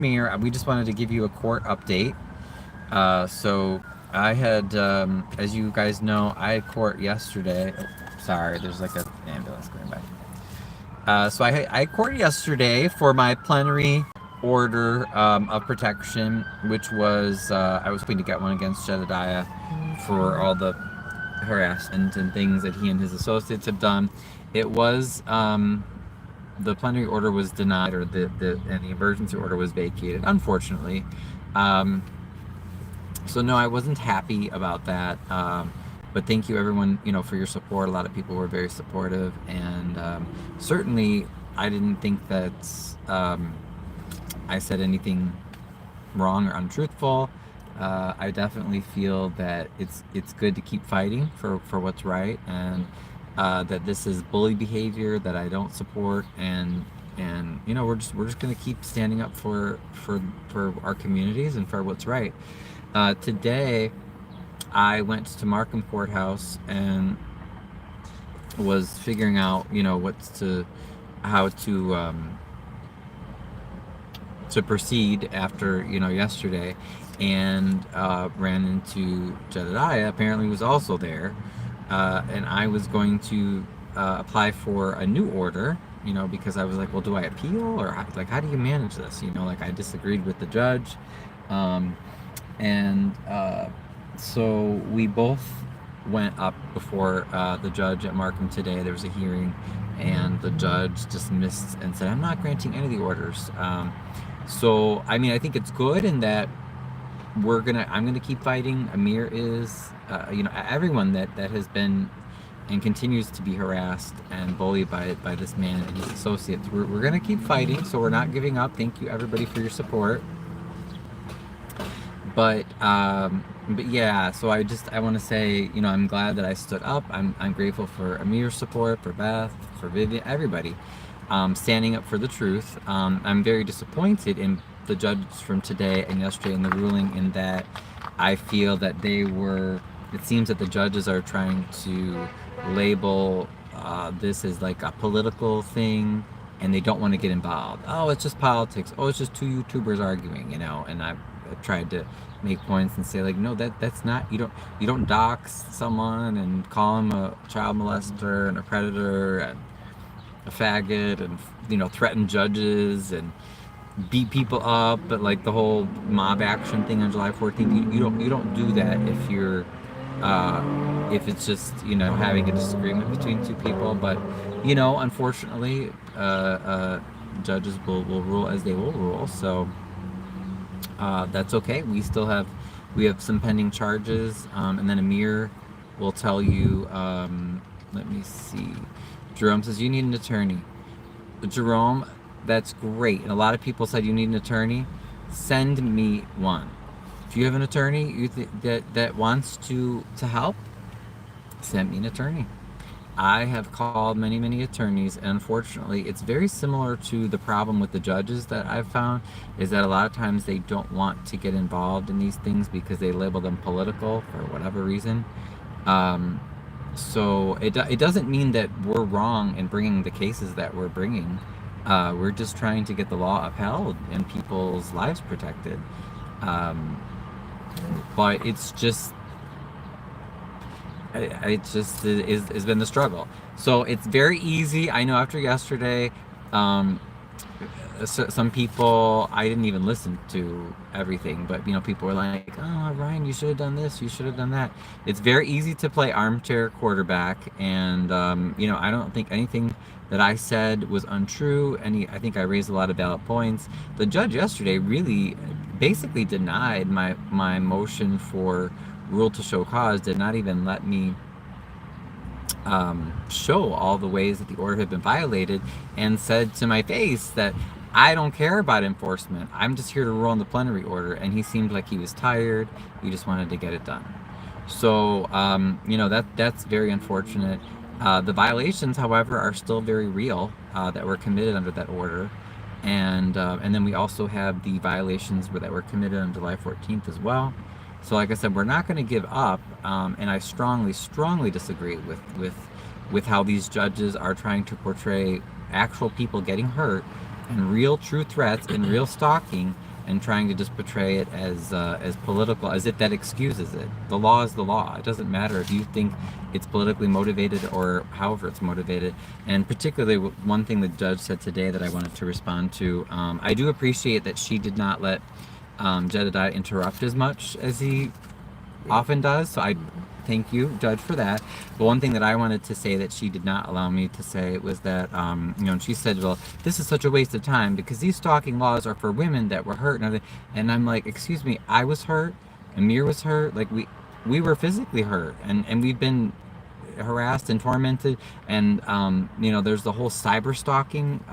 Amir. We just wanted to give you a court update. So I had, as you guys know, I had court yesterday. Oh, sorry, there's like an ambulance going by. I had court yesterday for my plenary order of protection, which was I was hoping to get one against Jedediah for all the harassment and things that he and his associates have done. It was the plenary order was denied, or and the emergency order was vacated, unfortunately. Um, so no, I wasn't happy about that. But thank you, everyone, for your support. A lot of people were very supportive, and certainly, I didn't think that I said anything wrong or untruthful. I definitely feel that it's good to keep fighting for what's right, and that this is bully behavior that I don't support, and we're just gonna keep standing up for our communities and for what's right. Today, I went to Markham Courthouse and was figuring out how to proceed after yesterday, and ran into Jedediah. Apparently, was also there, and I was going to apply for a new order. Because I was like, well, do I appeal, or how do you manage this? Like, I disagreed with the judge, and so we both went up before the judge at Markham today. There was a hearing, and the judge dismissed and said, I'm not granting any of the orders. So, I mean, I think it's good in that I'm gonna keep fighting. Amir is, everyone that has been and continues to be harassed and bullied by this man and his associates. We're gonna keep fighting, so we're not giving up. Thank you, everybody, for your support. But yeah, so I want to say, I'm glad that I stood up. I'm grateful for Amir's support, for Beth, for Vivian, everybody, standing up for the truth. I'm very disappointed in the judges from today and yesterday in the ruling, in that I feel that it seems that the judges are trying to label this as like a political thing, and they don't want to get involved. Oh, it's just politics. Oh, it's just two YouTubers arguing, and I've tried to make points and say, like, no, that's not, you don't dox someone and call him a child molester and a predator and a faggot, and threaten judges and beat people up. But like the whole mob action thing on July 14th, you don't do that if it's just having a disagreement between two people. But unfortunately, judges will rule as they will rule. So that's okay. We have some pending charges, and then Amir will tell you. Let me see. Jerome says you need an attorney. Jerome, that's great. And a lot of people said you need an attorney. Send me one. If you have an attorney that wants to help, send me an attorney. I have called many attorneys, and unfortunately, it's very similar to the problem with the judges that I've found, is that a lot of times they don't want to get involved in these things because they label them political for whatever reason. So it doesn't mean that we're wrong in bringing the cases that we're bringing. We're just trying to get the law upheld and people's lives protected. But it's just has been the struggle. So it's very easy. I know after yesterday, some people, I didn't even listen to everything, but people were like, oh, Ryan, you should have done this, you should have done that. It's very easy to play armchair quarterback, and I don't think anything that I said was untrue. I think I raised a lot of valid points. The judge yesterday really basically denied my motion for rule to show cause, did not even let me show all the ways that the order had been violated, and said to my face that I don't care about enforcement. I'm just here to rule on the plenary order. And he seemed like he was tired. He just wanted to get it done. So, that's very unfortunate. The violations, however, are still very real that were committed under that order. And then we also have the violations that were committed on July 14th as well. So like I said, we're not going to give up, and I strongly disagree with how these judges are trying to portray actual people getting hurt and real true threats and real stalking and trying to just portray it as political, as if that excuses it. The law is the law. It doesn't matter if you think it's politically motivated or however it's motivated. And particularly one thing the judge said today that I wanted to respond to, I do appreciate that she did not let Jedediah interrupt as much as he often does. So I thank you, Judge, for that. But one thing that I wanted to say that she did not allow me to say was that, and she said, well, this is such a waste of time because these stalking laws are for women that were hurt. And I'm like, excuse me, I was hurt. Amir was hurt. Like we were physically hurt, and we've been harassed and tormented. And, there's the whole cyber stalking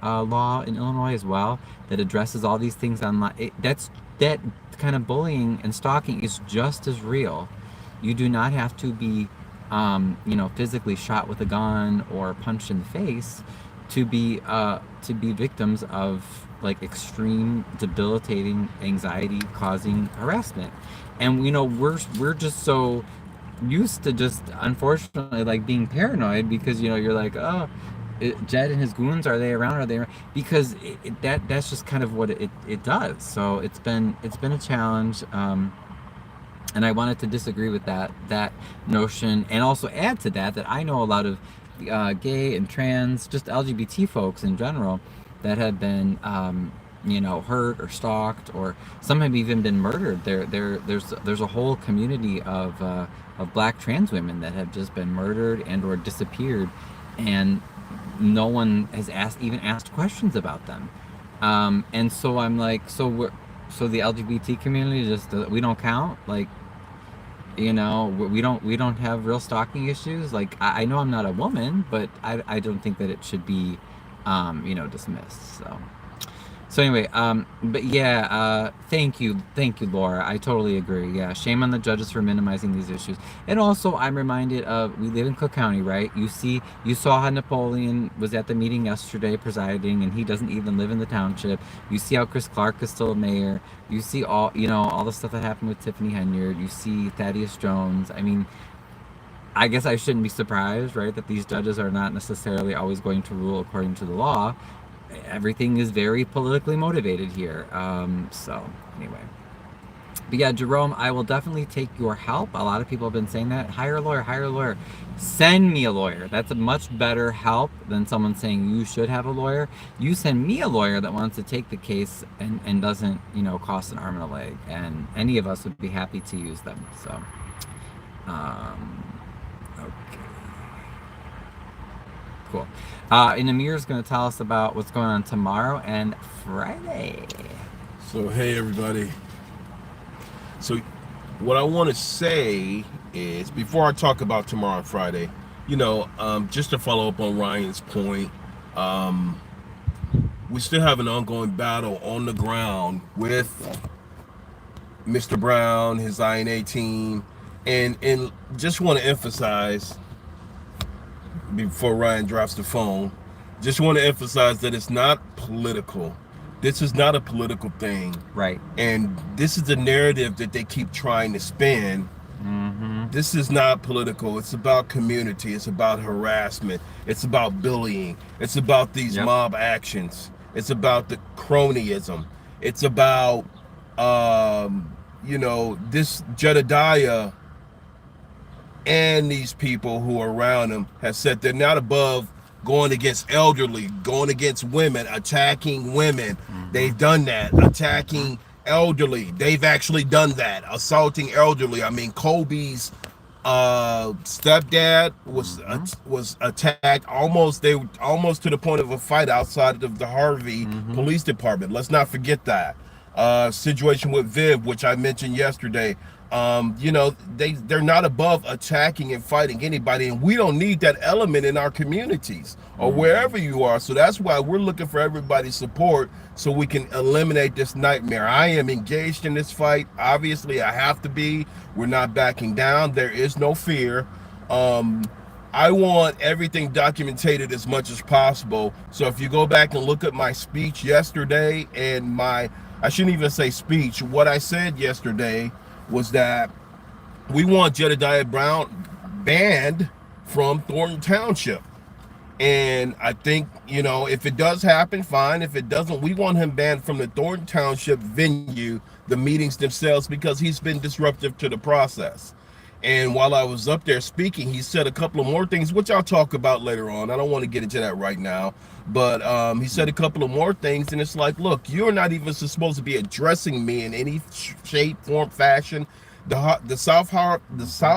law in Illinois as well that addresses all these things online. That kind of bullying and stalking is just as real. You do not have to be, physically shot with a gun or punched in the face to be victims of like extreme, debilitating, anxiety-causing harassment. And we're just so used to just unfortunately like being paranoid because you're like, oh, Jed and his goons, are they around? Are they around? Because that's just kind of what it does. So it's been a challenge. And I wanted to disagree with that notion, and also add to that I know a lot of gay and trans, just LGBT folks in general, that have been hurt or stalked, or some have even been murdered. There's a whole community of Black trans women that have just been murdered and or disappeared, and no one has asked questions about them. And so I'm like, so the LGBT community just we don't count, like. We don't have real stalking issues. Like I know I'm not a woman, but I don't think that it should be, dismissed. So anyway, but yeah, thank you, Laura. I totally agree. Yeah, shame on the judges for minimizing these issues. And also, I'm reminded of, we live in Cook County, right? You saw how Napoleon was at the meeting yesterday presiding, and he doesn't even live in the township. You see how Chris Clark is still a mayor. You see all the stuff that happened with Tiffany Henyard. You see Thaddeus Jones. I mean, I guess I shouldn't be surprised, right, that these judges are not necessarily always going to rule according to the law. Everything is very politically motivated here. So anyway, but yeah, Jerome, I will definitely take your help. A lot of people have been saying that. Hire a lawyer. Send me a lawyer. That's a much better help than someone saying you should have a lawyer. You send me a lawyer that wants to take the case and doesn't, cost an arm and a leg. And any of us would be happy to use them. So, okay. Cool. And Amir's going to tell us about what's going on tomorrow and Friday. So, hey, everybody. So, what I want to say is, before I talk about tomorrow and Friday, just to follow up on Ryan's point, we still have an ongoing battle on the ground with Mr. Brown, his INA team, and just want to emphasize, before Ryan drops the phone, just want to emphasize that it's not political. This is not a political thing. Right. And this is the narrative that they keep trying to spin. Mm-hmm. This is not political. It's about community. It's about harassment. It's about bullying. It's about these mob actions. It's about the cronyism. It's about, this Jedediah and these people who are around him have said they're not above going against elderly, going against women, attacking women. Mm-hmm. They've done that. Attacking elderly. They've actually done that. Assaulting elderly. I mean, Kobe's stepdad was attacked almost to the point of a fight outside of the Harvey police department. Let's not forget that. Situation with Viv, which I mentioned yesterday. They're not above attacking and fighting anybody, and we don't need that element in our communities or wherever you are. So that's why we're looking for everybody's support so we can eliminate this nightmare. I am engaged in this fight. Obviously, I have to be. We're not backing down. There is no fear. I want everything documented as much as possible. So if you go back and look at my speech yesterday and I shouldn't even say speech, what I said yesterday was that we want Jedediah Brown banned from Thornton Township. And I think, if it does happen, fine. If it doesn't, we want him banned from the Thornton Township venue, the meetings themselves, because he's been disruptive to the process. And while I was up there speaking, he said a couple of more things, which I'll talk about later on. I don't want to get into that right now. But he said a couple of more things, and it's like, look, you're not even supposed to be addressing me in any shape, form, fashion. The South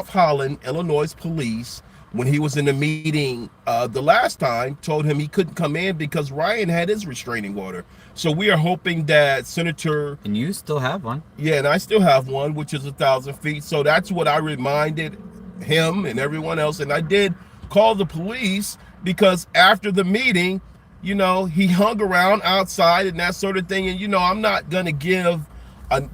Holland, Illinois police, when he was in the meeting the last time, told him he couldn't come in because Ryan had his restraining order. So we are hoping that Senator... And you still have one. Yeah, and I still have one, which is 1,000 feet. So that's what I reminded him and everyone else. And I did call the police because after the meeting, he hung around outside and that sort of thing. And, I'm not going to give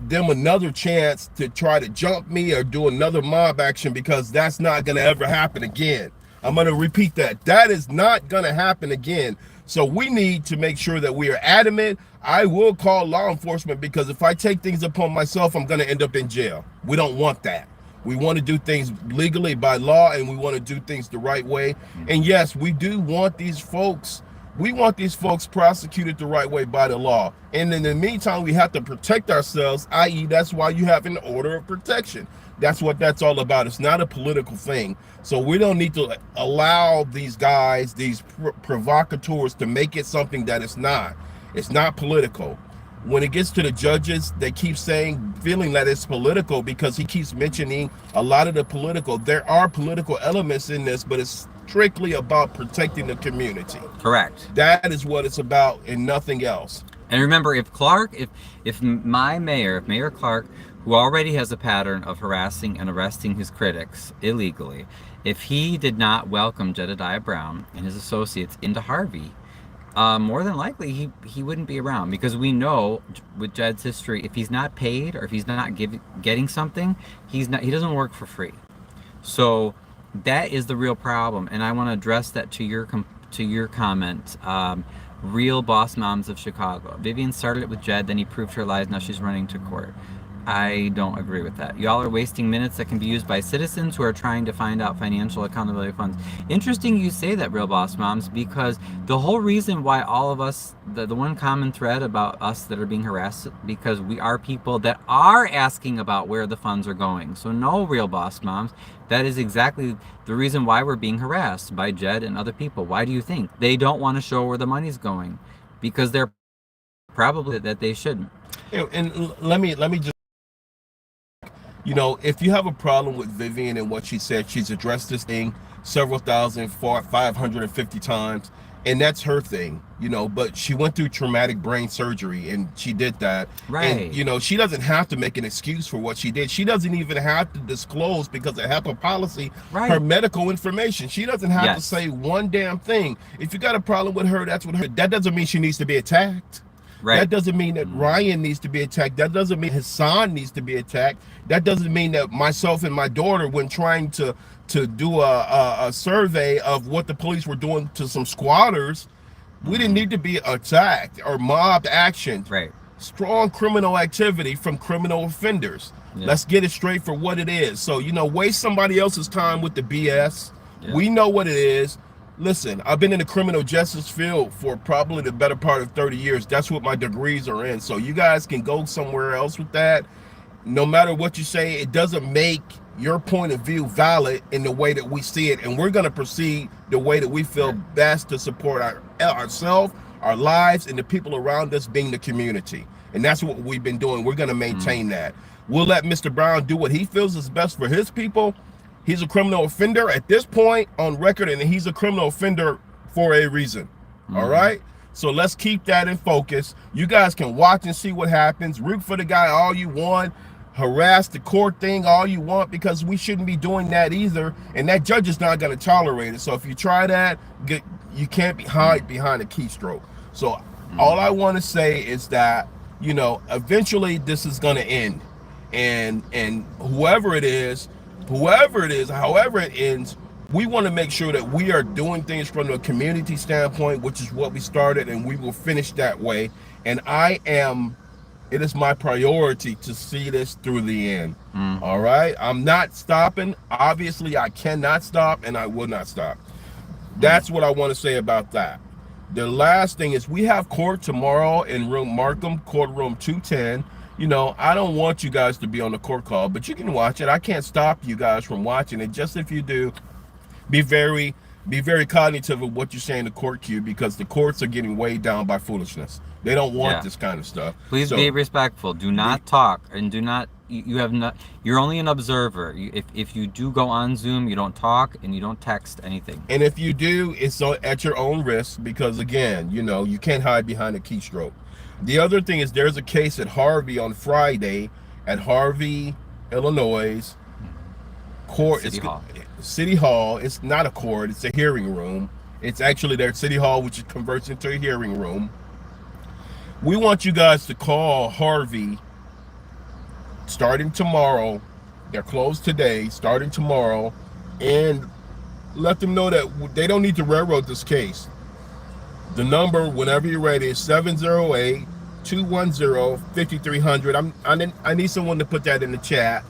them another chance to try to jump me or do another mob action, because that's not going to ever happen again. I'm going to repeat that. That is not going to happen again. So we need to make sure that we are adamant. I will call law enforcement, because if I take things upon myself, I'm going to end up in jail. We don't want that. We want to do things legally by law, and we want to do things the right way. And yes, we do want these folks. We want these folks prosecuted the right way by the law. And in the meantime, we have to protect ourselves, i.e. that's why you have an order of protection. That's what that's all about. It's not a political thing. So we don't need to allow these guys, these provocateurs, to make it something that it's not. It's not political. When it gets to the judges, they keep feeling that it's political, because he keeps mentioning a lot of the political. There are political elements in this, but it's strictly about protecting the community. Correct. That is what it's about, and nothing else. And remember, if Mayor Clark, who already has a pattern of harassing and arresting his critics illegally, if he did not welcome Jedediah Brown and his associates into Harvey, more than likely he wouldn't be around, because we know with Jed's history, if he's not paid or if he's not getting something, he doesn't work for free. So that is the real problem, and I want to address that to your comment. Real boss moms of Chicago. Vivian started it with Jed, then he proved her lies. Now she's running to court. I don't agree with that. Y'all are wasting minutes that can be used by citizens who are trying to find out financial accountability funds. Interesting you say that, Real Boss Moms, because the whole reason why all of us, the one common thread about us that are being harassed, because we are people that are asking about where the funds are going. So no, Real Boss Moms, that is exactly the reason why we're being harassed by Jed and other people. Why do you think? They don't want to show where the money's going, because they're probably that they shouldn't. And let me just, if you have a problem with Vivian and what she said, she's addressed this thing several thousand, 550 times, and that's her thing, but she went through traumatic brain surgery, and she did that. Right. And, she doesn't have to make an excuse for what she did. She doesn't even have to disclose, because of HIPAA policy, right, her medical information. She doesn't have to say one damn thing. If you got a problem with her, that's what her. That doesn't mean she needs to be attacked. Right. That doesn't mean that Ryan needs to be attacked. That doesn't mean his son needs to be attacked. That doesn't mean that myself and my daughter, when trying to do a survey of what the police were doing to some squatters, we didn't need to be attacked or mobbed action. Right. Strong criminal activity from criminal offenders. Yeah. Let's get it straight for what it is. So, waste somebody else's time with the BS. Yeah. We know what it is. Listen, I've been in the criminal justice field for probably the better part of 30 years. That's what my degrees are in. So you guys can go somewhere else with that. No matter what you say, it doesn't make your point of view valid in the way that we see it. And we're going to proceed the way that we feel best to support ourselves, our lives, and the people around us, being the community. And that's what we've been doing. We're going to maintain that. We'll let Mr. Brown do what he feels is best for his people. He's a criminal offender at this point on record, and he's a criminal offender for a reason. All right? So let's keep that in focus. You guys can watch and see what happens. Root for the guy all you want. Harass the court thing all you want, because we shouldn't be doing that either. And that judge is not going to tolerate it. So if you try that, you can't hide behind a keystroke. So all I want to say is that, eventually this is going to end. And however it is, however it ends, we want to make sure that we are doing things from a community standpoint, which is what we started, and we will finish that way. And it is my priority to see this through the end. All right? I'm not stopping. Obviously, I cannot stop, and I will not stop. That's what I want to say about that. The last thing is we have court tomorrow in room Markham, courtroom 210. You know, I don't want you guys to be on the court call, but you can watch it. I can't stop you guys from watching it. Just if you do, be very cognitive of what you say in the court queue, because the courts are getting weighed down by foolishness. They don't want this kind of stuff. Please be respectful. Do not talk, and do not. You have not. You're only an observer. If you do go on Zoom, you don't talk and you don't text anything. And if you do, it's at your own risk, because again, you know, you can't hide behind a keystroke. The other thing is there's a case at Harvey on Friday at Harvey, Illinois. Court. City Hall. It's not a court. It's a hearing room. It's actually their City Hall, which converts into a hearing room. We want you guys to call Harvey starting tomorrow. They're closed today, starting tomorrow, and let them know that they don't need to railroad this case. The number, whenever you're ready, is 708-210-5300. I need someone to put that in the chat.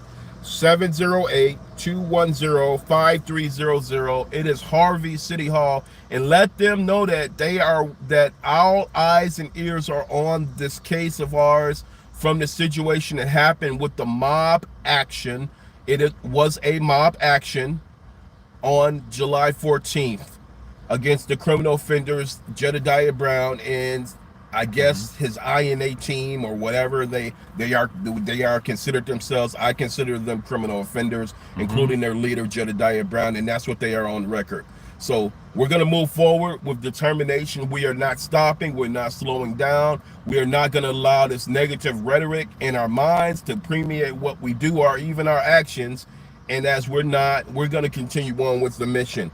708-210-5300. It is Harvey City Hall, and let them know that all eyes and ears are on this case of ours from the situation that happened with the mob action. It was a mob action on July 14th against the criminal offenders Jedediah Brown and I guess his INA team, or whatever they are considered themselves. I consider them criminal offenders, including their leader Jedediah Brown, and that's what they are on record. So we're going to move forward with determination. We are not stopping. We're not slowing down. We are not going to allow this negative rhetoric in our minds to permeate what we do or even our actions. And as we're going to continue on with the mission.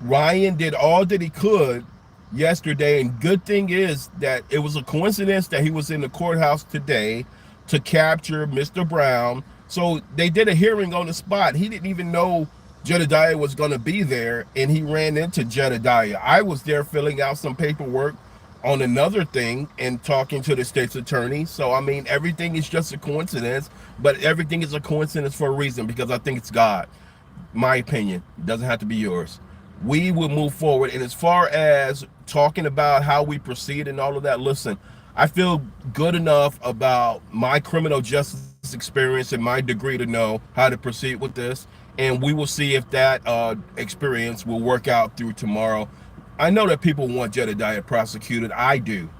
Ryan did all that he could yesterday, and good thing is that it was a coincidence that he was in the courthouse today to capture Mr. Brown. So they did a hearing on the spot. He didn't even know Jedediah was going to be there, and he ran into Jedediah. I was there filling out some paperwork on another thing and talking to the state's attorney. So I mean, everything is just a coincidence, but everything is a coincidence for a reason, because I think it's God. My opinion. It doesn't have to be yours. We will move forward. And as far as talking about how we proceed and all of that, listen, I feel good enough about my criminal justice experience and my degree to know how to proceed with this. And we will see if that experience will work out through tomorrow. I know that people want Jedediah prosecuted. I do.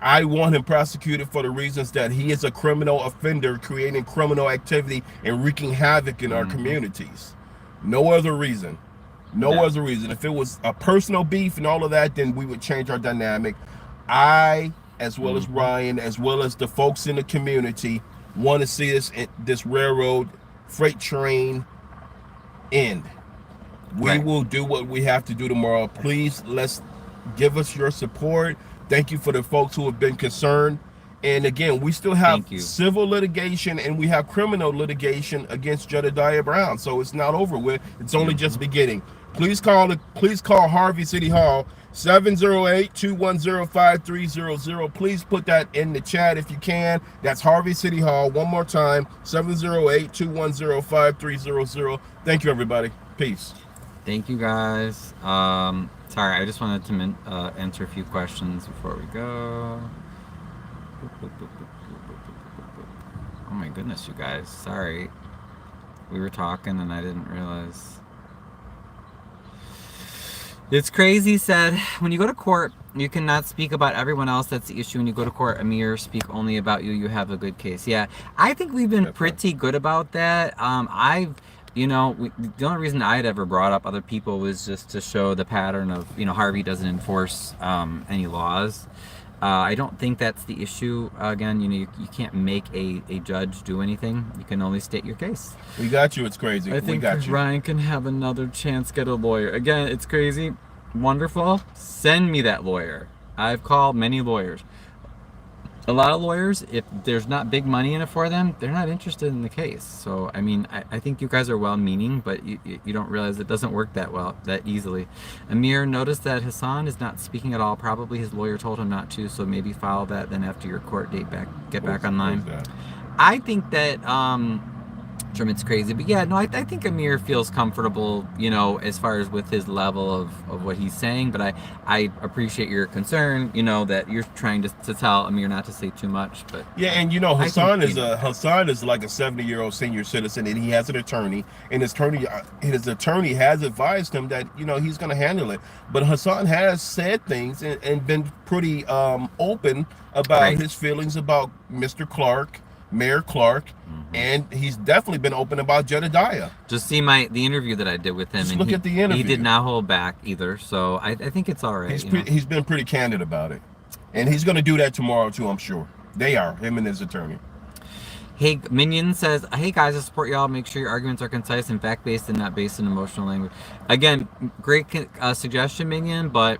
I want him prosecuted for the reasons that he is a criminal offender, creating criminal activity and wreaking havoc in our communities. No other reason. No other reason. If it was a personal beef and all of that, then we would change our dynamic. I, as well as Ryan, as well as the folks in the community, want to see this railroad freight train end. We will do what we have to do tomorrow. Please, let's give us your support. Thank you for the folks who have been concerned. And again, we still have civil litigation and we have criminal litigation against Jedediah Brown. So it's not over with. It's only just beginning. Please call Harvey City Hall, 708-210-5300. Please put that in the chat if you can. That's Harvey City Hall. One more time, 708-210-5300. Thank you, everybody. Peace. Thank you, guys. Sorry, I just wanted to answer a few questions before we go. Oh my goodness, you guys. Sorry. We were talking and I didn't realize. It's crazy, said. When you go to court, you cannot speak about everyone else. That's the issue. When you go to court, Amir, speak only about you. You have a good case. Yeah, I think we've been pretty good about that. The only reason I had ever brought up other people was just to show the pattern of, Harvey doesn't enforce any laws. I don't think that's the issue. Again, you can't make a judge do anything. You can only state your case. We got you. It's crazy. I think Ryan can have another chance, get a lawyer. Again, it's crazy. Wonderful. Send me that lawyer. I've called many lawyers. A lot of lawyers, if there's not big money in it for them, they're not interested in the case. So, I mean, I think you guys are well-meaning, but you don't realize it doesn't work that easily. Amir, noticed that Hassan is not speaking at all. Probably his lawyer told him not to, so maybe file that then after your court date get back online. I think that spectrum. It's crazy. But yeah, no, I think Amir feels comfortable, you know, as far as with his level of what he's saying. But I appreciate your concern, you know, that you're trying to tell Amir not to say too much. But Yeah, and you know, I Hassan think, is you know, Hassan is like a 70-year-old senior citizen, and he has an attorney, and his attorney has advised him that, you know, he's going to handle it. But Hassan has said things and been pretty open about right. his feelings about Mr. Clark, Mayor Clark, and he's definitely been open about Jedediah. Just see the interview that I did with him, Just and look at the interview. he did not hold back either. So I think it's all right. He's been pretty candid about it, and he's going to do that tomorrow too, I'm sure. They are, him and his attorney. Hey, Minion says, hey guys, I support y'all. Make sure your arguments are concise and fact-based and not based in emotional language. Again, great suggestion, Minion, but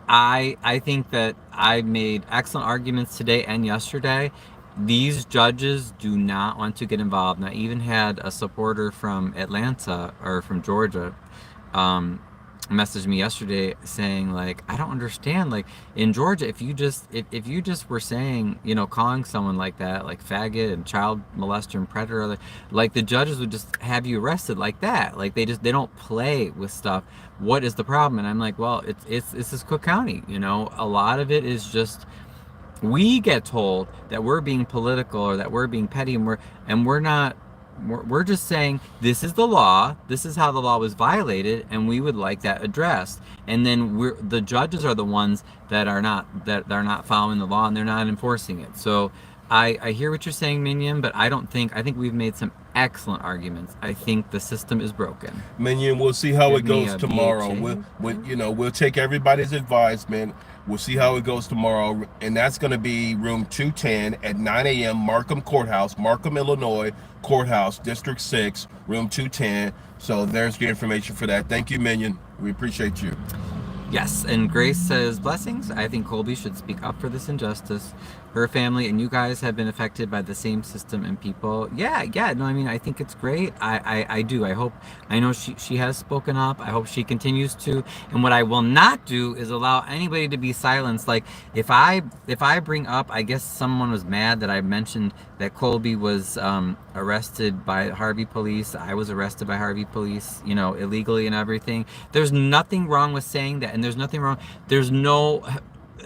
I think that I made excellent arguments today and yesterday. These judges do not want to get involved. And I even had a supporter from Atlanta or from Georgia messaged me yesterday saying, like, I don't understand, like, in Georgia, if you just were saying, you know, calling someone like that, like faggot and child molester and predator, like the judges would just have you arrested like that. Like they don't play with stuff. What is the problem? And I'm like, well, this is Cook County, you know. A lot of it is just we get told that we're being political or that we're being petty, and we're not. We're just saying this is the law, this is how the law was violated, and we would like that addressed. And then the judges are the ones that are not following the law and they're not enforcing it. So I hear what you're saying, Minion, but I think we've made some excellent arguments. I think the system is broken. Minion, we'll see how it goes tomorrow. We'll take everybody's advice, man. We'll see how it goes tomorrow, and that's going to be room 210 at 9 a.m. Markham Courthouse, Markham, Illinois Courthouse, District 6, room 210. So there's your information for that. Thank you, Minion. We appreciate you. Yes, and Grace says, blessings. I think Colby should speak up for this injustice. Her family and you guys have been affected by the same system and people. Yeah, no, I mean, I think it's great. I do. I know she has spoken up. I hope she continues to. And what I will not do is allow anybody to be silenced. Like, if I bring up, I guess someone was mad that I mentioned that Colby was arrested by Harvey police. I was arrested by Harvey police, you know, illegally and everything. There's nothing wrong with saying that, and there's nothing wrong.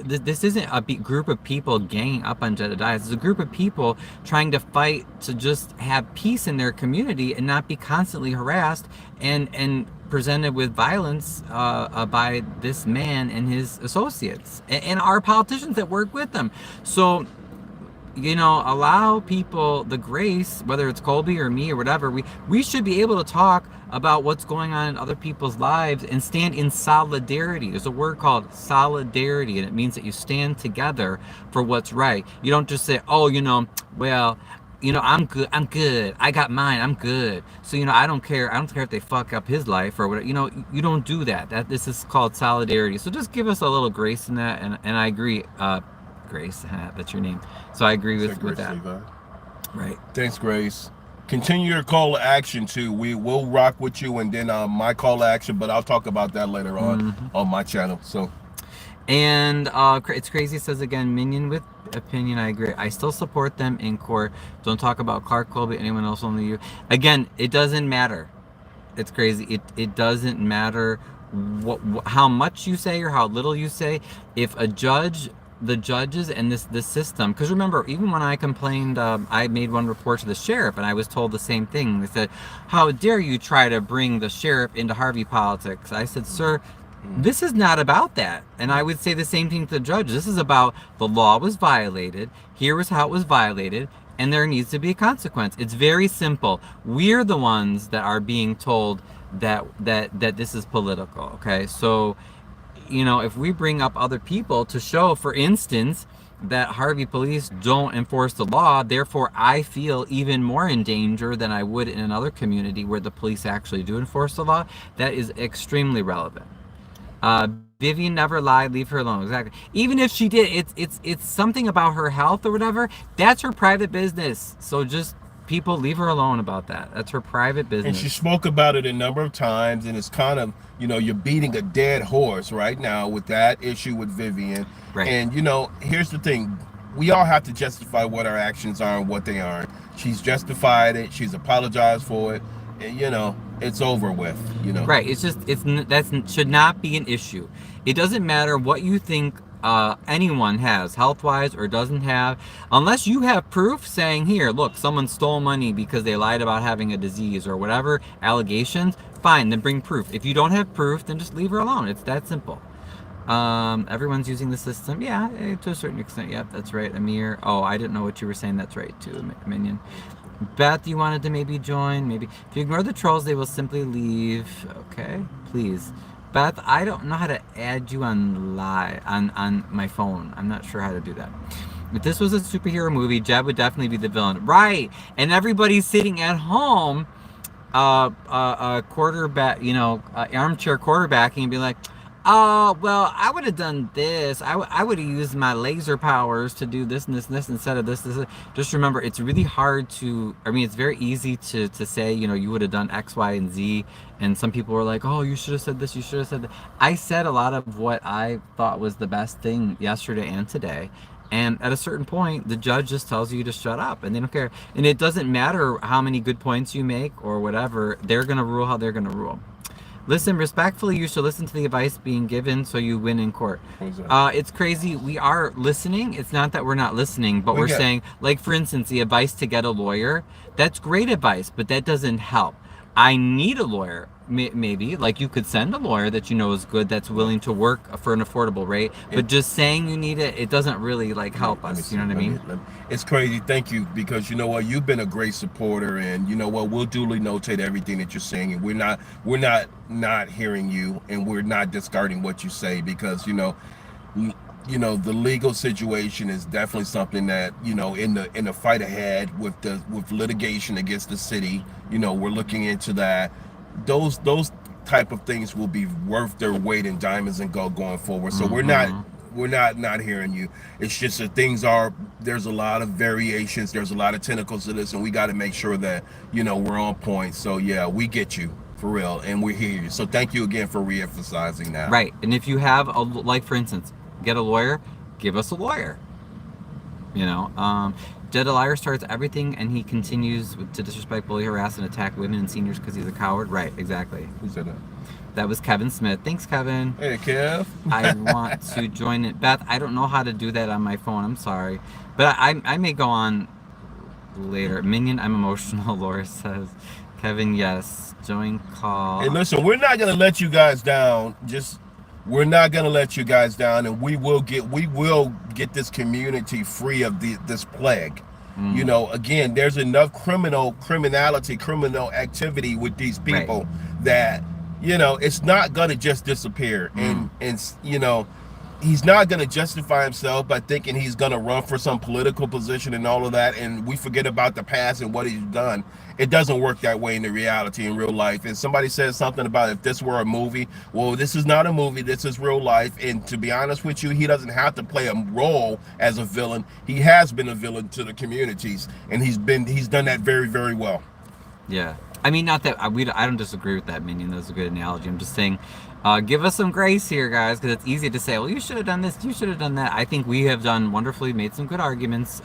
This isn't a group of people ganging up on Jedediah. This is a group of people trying to fight to just have peace in their community and not be constantly harassed and presented with violence by this man and his associates and our politicians that work with them. So, you know, allow people the grace, whether it's Colby or me or whatever. We should be able to talk about what's going on in other people's lives and stand in solidarity. There's a word called solidarity, and it means that you stand together for what's right. You don't just say, oh, you know, well, you know, I'm good, I got mine, I'm good, so, you know, I don't care if they fuck up his life or whatever. You know, you don't do that. This is called solidarity. So just give us a little grace in that, and I agree. Grace, that's your name. So I agree with that. Levi. Right. Thanks, Grace. Continue your call to action too. We will rock with you, and then my call to action, but I'll talk about that later on my channel. So, and it's crazy. It says again, Minion with opinion. I agree. I still support them in court. Don't talk about Clark, Colby, anyone else, only you. Again, it doesn't matter. It's crazy. It doesn't matter how much you say or how little you say. If the judges and this system, because remember, even when I complained, I made one report to the sheriff and I was told the same thing. They said, how dare you try to bring the sheriff into Harvey politics? I said, sir, this is not about that. And I would say the same thing to the judge. This is about the law was violated, here is how it was violated, and there needs to be a consequence. It's very simple. We're the ones that are being told that this is political. Okay, so, you know, if we bring up other people to show, for instance, that Harvey police don't enforce the law, therefore I feel even more in danger than I would in another community where the police actually do enforce the law, that is extremely relevant. Vivian never lied, leave her alone. Exactly. Even if she did, it's something about her health or whatever, that's her private business. So just people leave her alone about that. That's her private business. And she spoke about it a number of times, and it's kind of, you know, you're beating a dead horse right now with that issue with Vivian. Right. And, you know, here's the thing. we all have to justify what our actions are and what they aren't. She's justified it. She's apologized for it. And, you know, it's over with, you know. Right. It's just, that should not be an issue. It doesn't matter what you think anyone has health-wise or doesn't have, unless you have proof saying, here, look, someone stole money because they lied about having a disease or whatever, allegations, fine, then bring proof. If you don't have proof, then just leave her alone. It's that simple. Everyone's using the system. Yeah, to a certain extent. Yep, that's right. Amir. Oh, I didn't know what you were saying. That's right, too, Minion. Beth, you wanted to maybe join? Maybe. If you ignore the trolls, they will simply leave. Okay, please. Beth, I don't know how to add you on on my phone. I'm not sure how to do that. If this was a superhero movie, Jeb would definitely be the villain. Right, and everybody's sitting at home, quarterback, armchair quarterbacking and be like, oh, well, I would have done this. I would have used my laser powers to do this and this and this instead of this. Just remember, it's really hard to, it's very easy to say, you would have done X, Y, and Z. And some people were like, oh, you should have said this. You should have said that. I said a lot of what I thought was the best thing yesterday and today. And at a certain point, the judge just tells you to shut up and they don't care. And it doesn't matter how many good points you make or whatever. They're going to rule how they're going to rule. Listen, respectfully, you should listen to the advice being given so you win in court. It's crazy. We are listening. It's not that we're not listening, but we're saying, like, for instance, the advice to get a lawyer, that's great advice, but that doesn't help. I need a lawyer, maybe. Like, you could send a lawyer that you know is good, that's willing to work for an affordable rate, but just saying you need it, it doesn't really, like, help us. You know what I mean? It's crazy. Thank you, because you know what? You've been a great supporter, and you know what? We'll duly notate everything that you're saying, and we're not hearing you, and we're not discarding what you say, because, the legal situation is definitely something that, in the fight ahead with litigation against the city, we're looking into that. Those type of things will be worth their weight in diamonds and gold going forward. So we're not hearing you. It's just that there's a lot of variations, there's a lot of tentacles to this, and we got to make sure that we're on point. So yeah, we get you for real, and we hear you. So thank you again for re-emphasizing that. Right. And if you have for instance, get a lawyer, give us a lawyer. Jedediah starts everything, and he continues to disrespect, bully, harass, and attack women and seniors because he's a coward. Right, exactly. Who said that? That was Kevin Smith. Thanks, Kevin. Hey, Kev. I want to join it. Beth, I don't know how to do that on my phone. I'm sorry. But I may go on later. Minion, I'm emotional, Laura says. Kevin, yes. Join call. Hey, listen, we're not going to let you guys down. We're not going to let you guys down, and we will get this community free of this plague. Again, there's enough criminal activity with these people that, it's not going to just disappear. And he's not going to justify himself by thinking he's going to run for some political position and all of that, and we forget about the past and what he's done. It doesn't work that way in the reality in real life. And somebody says something about if this were a movie. Well, this is not a movie. This is real life. And to be honest with you, he doesn't have to play a role as a villain. He has been a villain to the communities, and he's done that very, very well. Yeah. Not that I don't disagree with that, Minion. That was a good analogy. I'm just saying, give us some grace here, guys, because it's easy to say, well, you should have done this, you should have done that. I think we have done wonderfully, made some good arguments.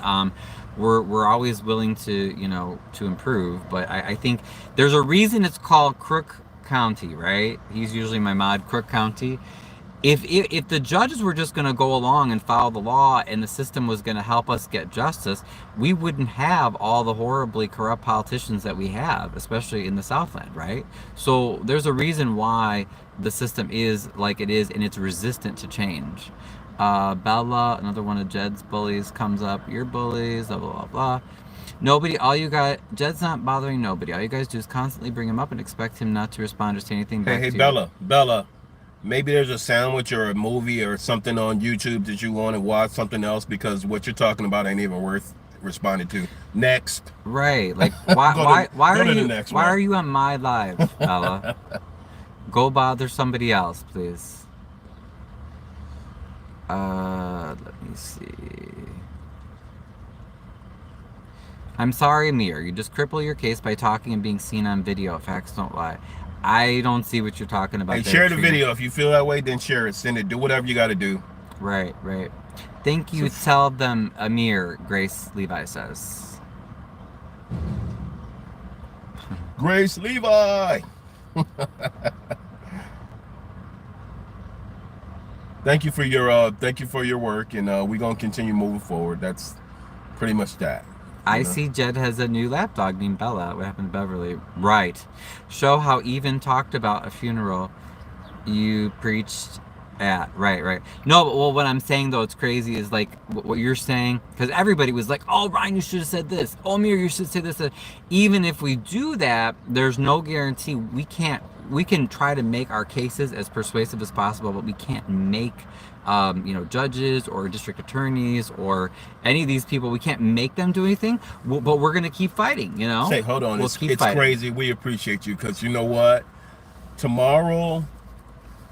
We're always willing to to improve, but I think there's a reason it's called Crook County, right? He's usually my mod, Crook County. If the judges were just going to go along and follow the law and the system was going to help us get justice, we wouldn't have all the horribly corrupt politicians that we have, especially in the Southland, right? So there's a reason why the system is like it is, and it's resistant to change. Bella, another one of Jed's bullies, comes up. You're bullies, blah, blah, blah, blah. Jed's not bothering nobody. All you guys do is constantly bring him up and expect him not to respond or say anything back to you. Hey, Bella. Maybe there's a sandwich or a movie or something on YouTube that you want to watch, something else, because what you're talking about ain't even worth responding to. Next. Right. Like, why are you on my live, Bella? Go bother somebody else, please. Let me see. I'm sorry, Amir. You just cripple your case by talking and being seen on video. Facts don't lie. I don't see what you're talking about. Hey, share the video. If you feel that way, then share it. Send it. Do whatever you got to do. Right. Thank you. So, Tell them, Amir, Grace Levi says. Grace Levi. Thank you for your work, and we're gonna continue moving forward. That's pretty much that. I see Jed has a new lapdog named Bella. What happened to Beverly? Right. Show how even talked about a funeral you preached at. Right. No, but well, what I'm saying though, it's crazy is like what you're saying, because everybody was like, "Oh, Ryan, you should have said this. Oh, Amir, you should say this." Even if we do that, there's no guarantee we can't. We can try to make our cases as persuasive as possible, but we can't make, judges or district attorneys or any of these people. We can't make them do anything. But we're gonna keep fighting. Say, hold on, we'll it's keep fighting. crazy. We appreciate you because you know what? Tomorrow,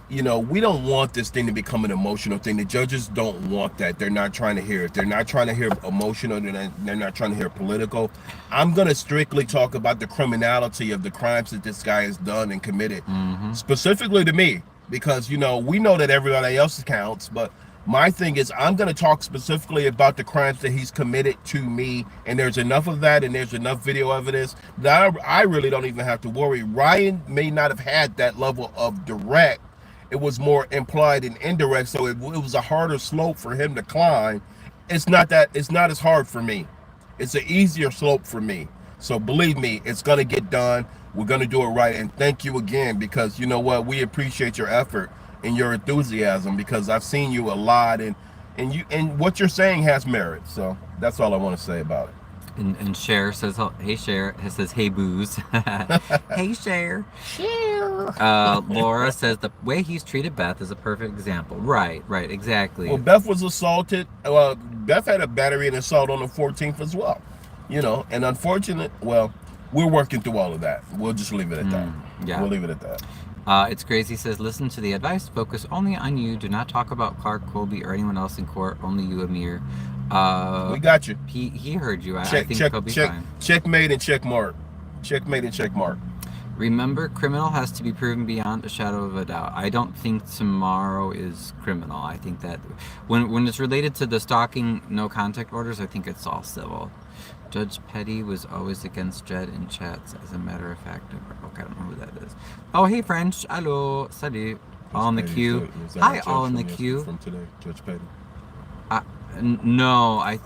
we don't want this thing to become an emotional thing. The judges don't want that. They're not trying to hear it. They're not trying to hear emotional. They're not trying to hear political. I'm going to strictly talk about the criminality of the crimes that this guy has done and committed, specifically to me, because, we know that everybody else counts. But my thing is I'm going to talk specifically about the crimes that he's committed to me. And there's enough of that and there's enough video evidence that I really don't even have to worry. Ryan may not have had that level of direct. It was more implied and indirect, so it was a harder slope for him to climb. It's not as hard for me. It's an easier slope for me. So believe me, it's gonna get done. We're gonna do it right. And thank you again, because you know what? We appreciate your effort and your enthusiasm, because I've seen you a lot, and what you're saying has merit. So that's all I want to say about it. And Cher says, "Hey Cher," it says, "Hey Booze." Hey Cher. Laura says the way he's treated Beth is a perfect example. Right, exactly. Well, Beth was assaulted. Beth had a battery and assault on the 14th as well. And unfortunate. Well, we're working through all of that. We'll just leave it at that. Yeah, we'll leave it at that. It's crazy. Says, listen to the advice. Focus only on you. Do not talk about Clark, Colby, or anyone else in court. Only you, Amir. We got you. He heard you. I think he'll be fine. Checkmate and check mark. Checkmate and check mark. Remember, criminal has to be proven beyond a shadow of a doubt. I don't think tomorrow is criminal. I think that when it's related to the stalking, no contact orders, I think it's all civil. Judge Petty was always against Jed in chats, as a matter of fact. Okay, I don't know who that is. Oh, hey, French. Hello. Salut. All in the queue. Hi, all in the queue. From today, Judge Petty. No,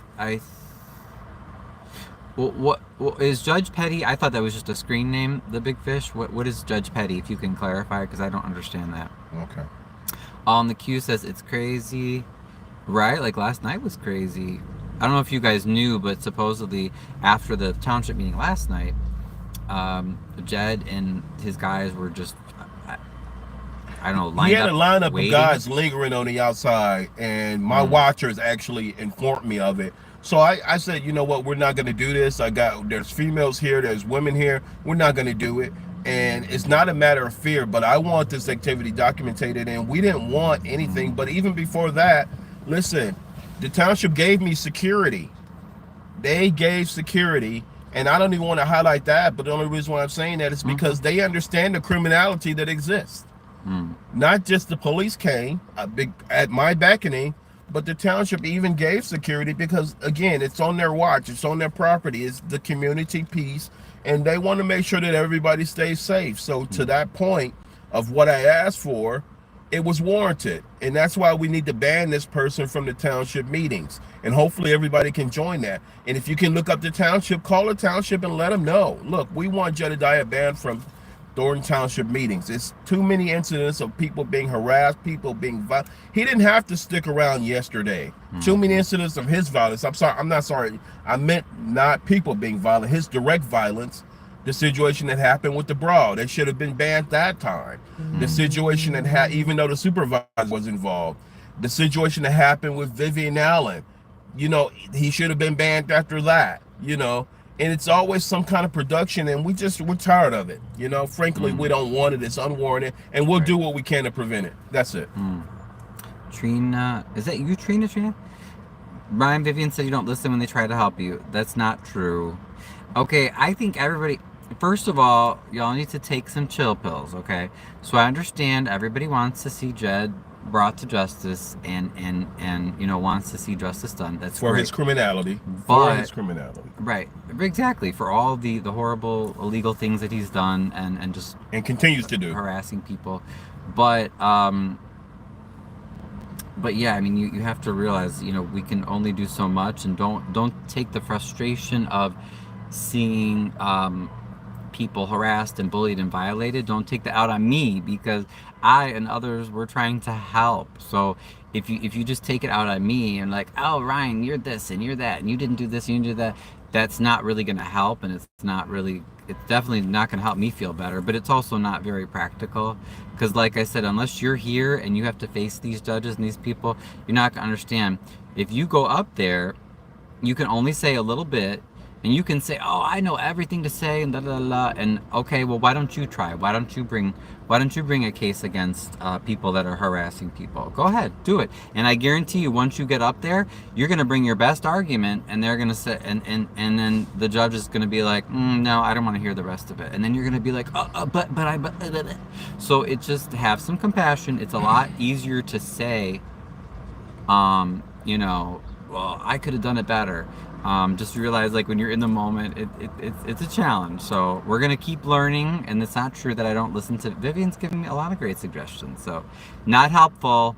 what is Judge Petty? I thought that was just a screen name, the Big Fish. What is Judge Petty, if you can clarify, because I don't understand that. Okay. All in the queue says it's crazy, right? Like last night was crazy. I don't know if you guys knew, but supposedly after the township meeting last night, Jed and his guys were just, I don't know, lined up. He had a lineup waiting. of guys lingering on the outside, and my watchers actually informed me of it. So I said, you know what, we're not going to do this. There's females here, there's women here. We're not going to do it. And it's not a matter of fear, but I want this activity documented. And we didn't want anything. But even before that, listen, the township gave me security. They gave security. And I don't even want to highlight that. But the only reason why I'm saying that is because they understand the criminality that exists. Not just the police came at my beckoning, but the township even gave security because, again, it's on their watch. It's on their property. It's the community piece. And they want to make sure that everybody stays safe. So to that point of what I asked for, it was warranted. And that's why we need to ban this person from the township meetings. And hopefully everybody can join that. And if you can look up the township, call the township and let them know. Look, we want Jedediah banned from Thornton Township meetings. It's too many incidents of people being harassed, people being violent. He didn't have to stick around yesterday. Too many incidents of his violence. I'm not sorry. I meant not people being violent. His direct violence. The situation that happened with the brawl, they should have been banned that time. The situation that had, even though the supervisor was involved, the situation that happened with Vivian Allen, he should have been banned after that. And it's always some kind of production, and we're tired of it. Frankly, we don't want it. It's unwarranted, and we'll do what we can to prevent it. That's it. Trina, is that you, Trina? Brian Vivian said you don't listen when they try to help you. That's not true. Okay, I think everybody, first of all, y'all need to take some chill pills, okay? So I understand everybody wants to see Jed brought to justice and you know, wants to see justice done. That's for great. his criminality. But For his criminality. right, exactly, for all the horrible illegal things that he's done and just And continues to do. harassing people. But yeah, I mean, you have to realize, you know, we can only do so much, and don't take the frustration of seeing people harassed and bullied and violated. Don't take that out on me, because I and others were trying to help. So if you just take it out on me and like, oh, Ryan, you're this and you're that and you didn't do this and you didn't do that, that's not really going to help, and it's definitely not going to help me feel better, but it's also not very practical, because like I said, unless you're here and you have to face these judges and these people, you're not going to understand. If you go up there, you can only say a little bit, and you can say, oh, I know everything to say, and da da da, and okay, well, why don't you try? Why don't you bring a case against people that are harassing people? Go ahead, do it. And I guarantee you, once you get up there, you're gonna bring your best argument, and they're gonna say, and then the judge is gonna be like, no, I don't want to hear the rest of it. And then you're gonna be like, but. So it just, have some compassion. It's a lot easier to say, you know, well, I could have done it better. Just realize, like, when you're in the moment, it's a challenge. So we're gonna keep learning, and it's not true that I don't listen to. Vivian's giving me a lot of great suggestions, so not helpful.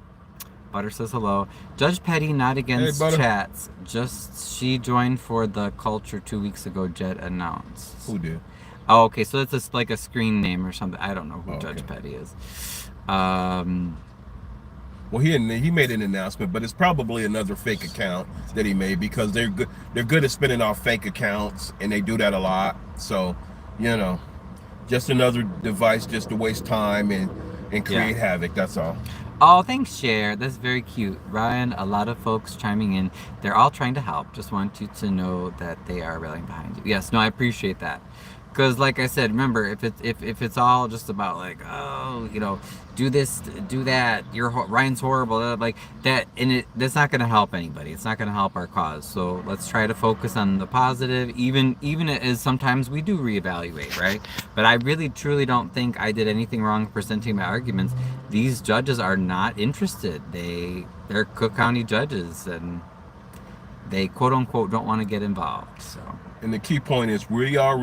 Butter says hello. Judge Petty not against chats. Just she joined for the culture 2 weeks ago. Jet announced. Who did? Oh, okay. So it's just like a screen name or something. I don't know who Judge Petty is. Well, he made an announcement, but it's probably another fake account that he made, because they're good at spinning off fake accounts, and they do that a lot. So, you know, just another device just to waste time and create havoc. That's all. Oh, thanks, Cher. That's very cute. Ryan, a lot of folks chiming in. They're all trying to help. Just want you to know that they are rallying behind you. Yes, no, I appreciate that. Because, like I said, remember, if it's all just about, like, oh, you know, do this, do that, Ryan's horrible, like that, and that's not going to help anybody. It's not going to help our cause. So let's try to focus on the positive, even as sometimes we do reevaluate, right? But I really truly don't think I did anything wrong presenting my arguments. These judges are not interested. They're Cook County judges, and they quote unquote don't want to get involved. So. And the key point is we are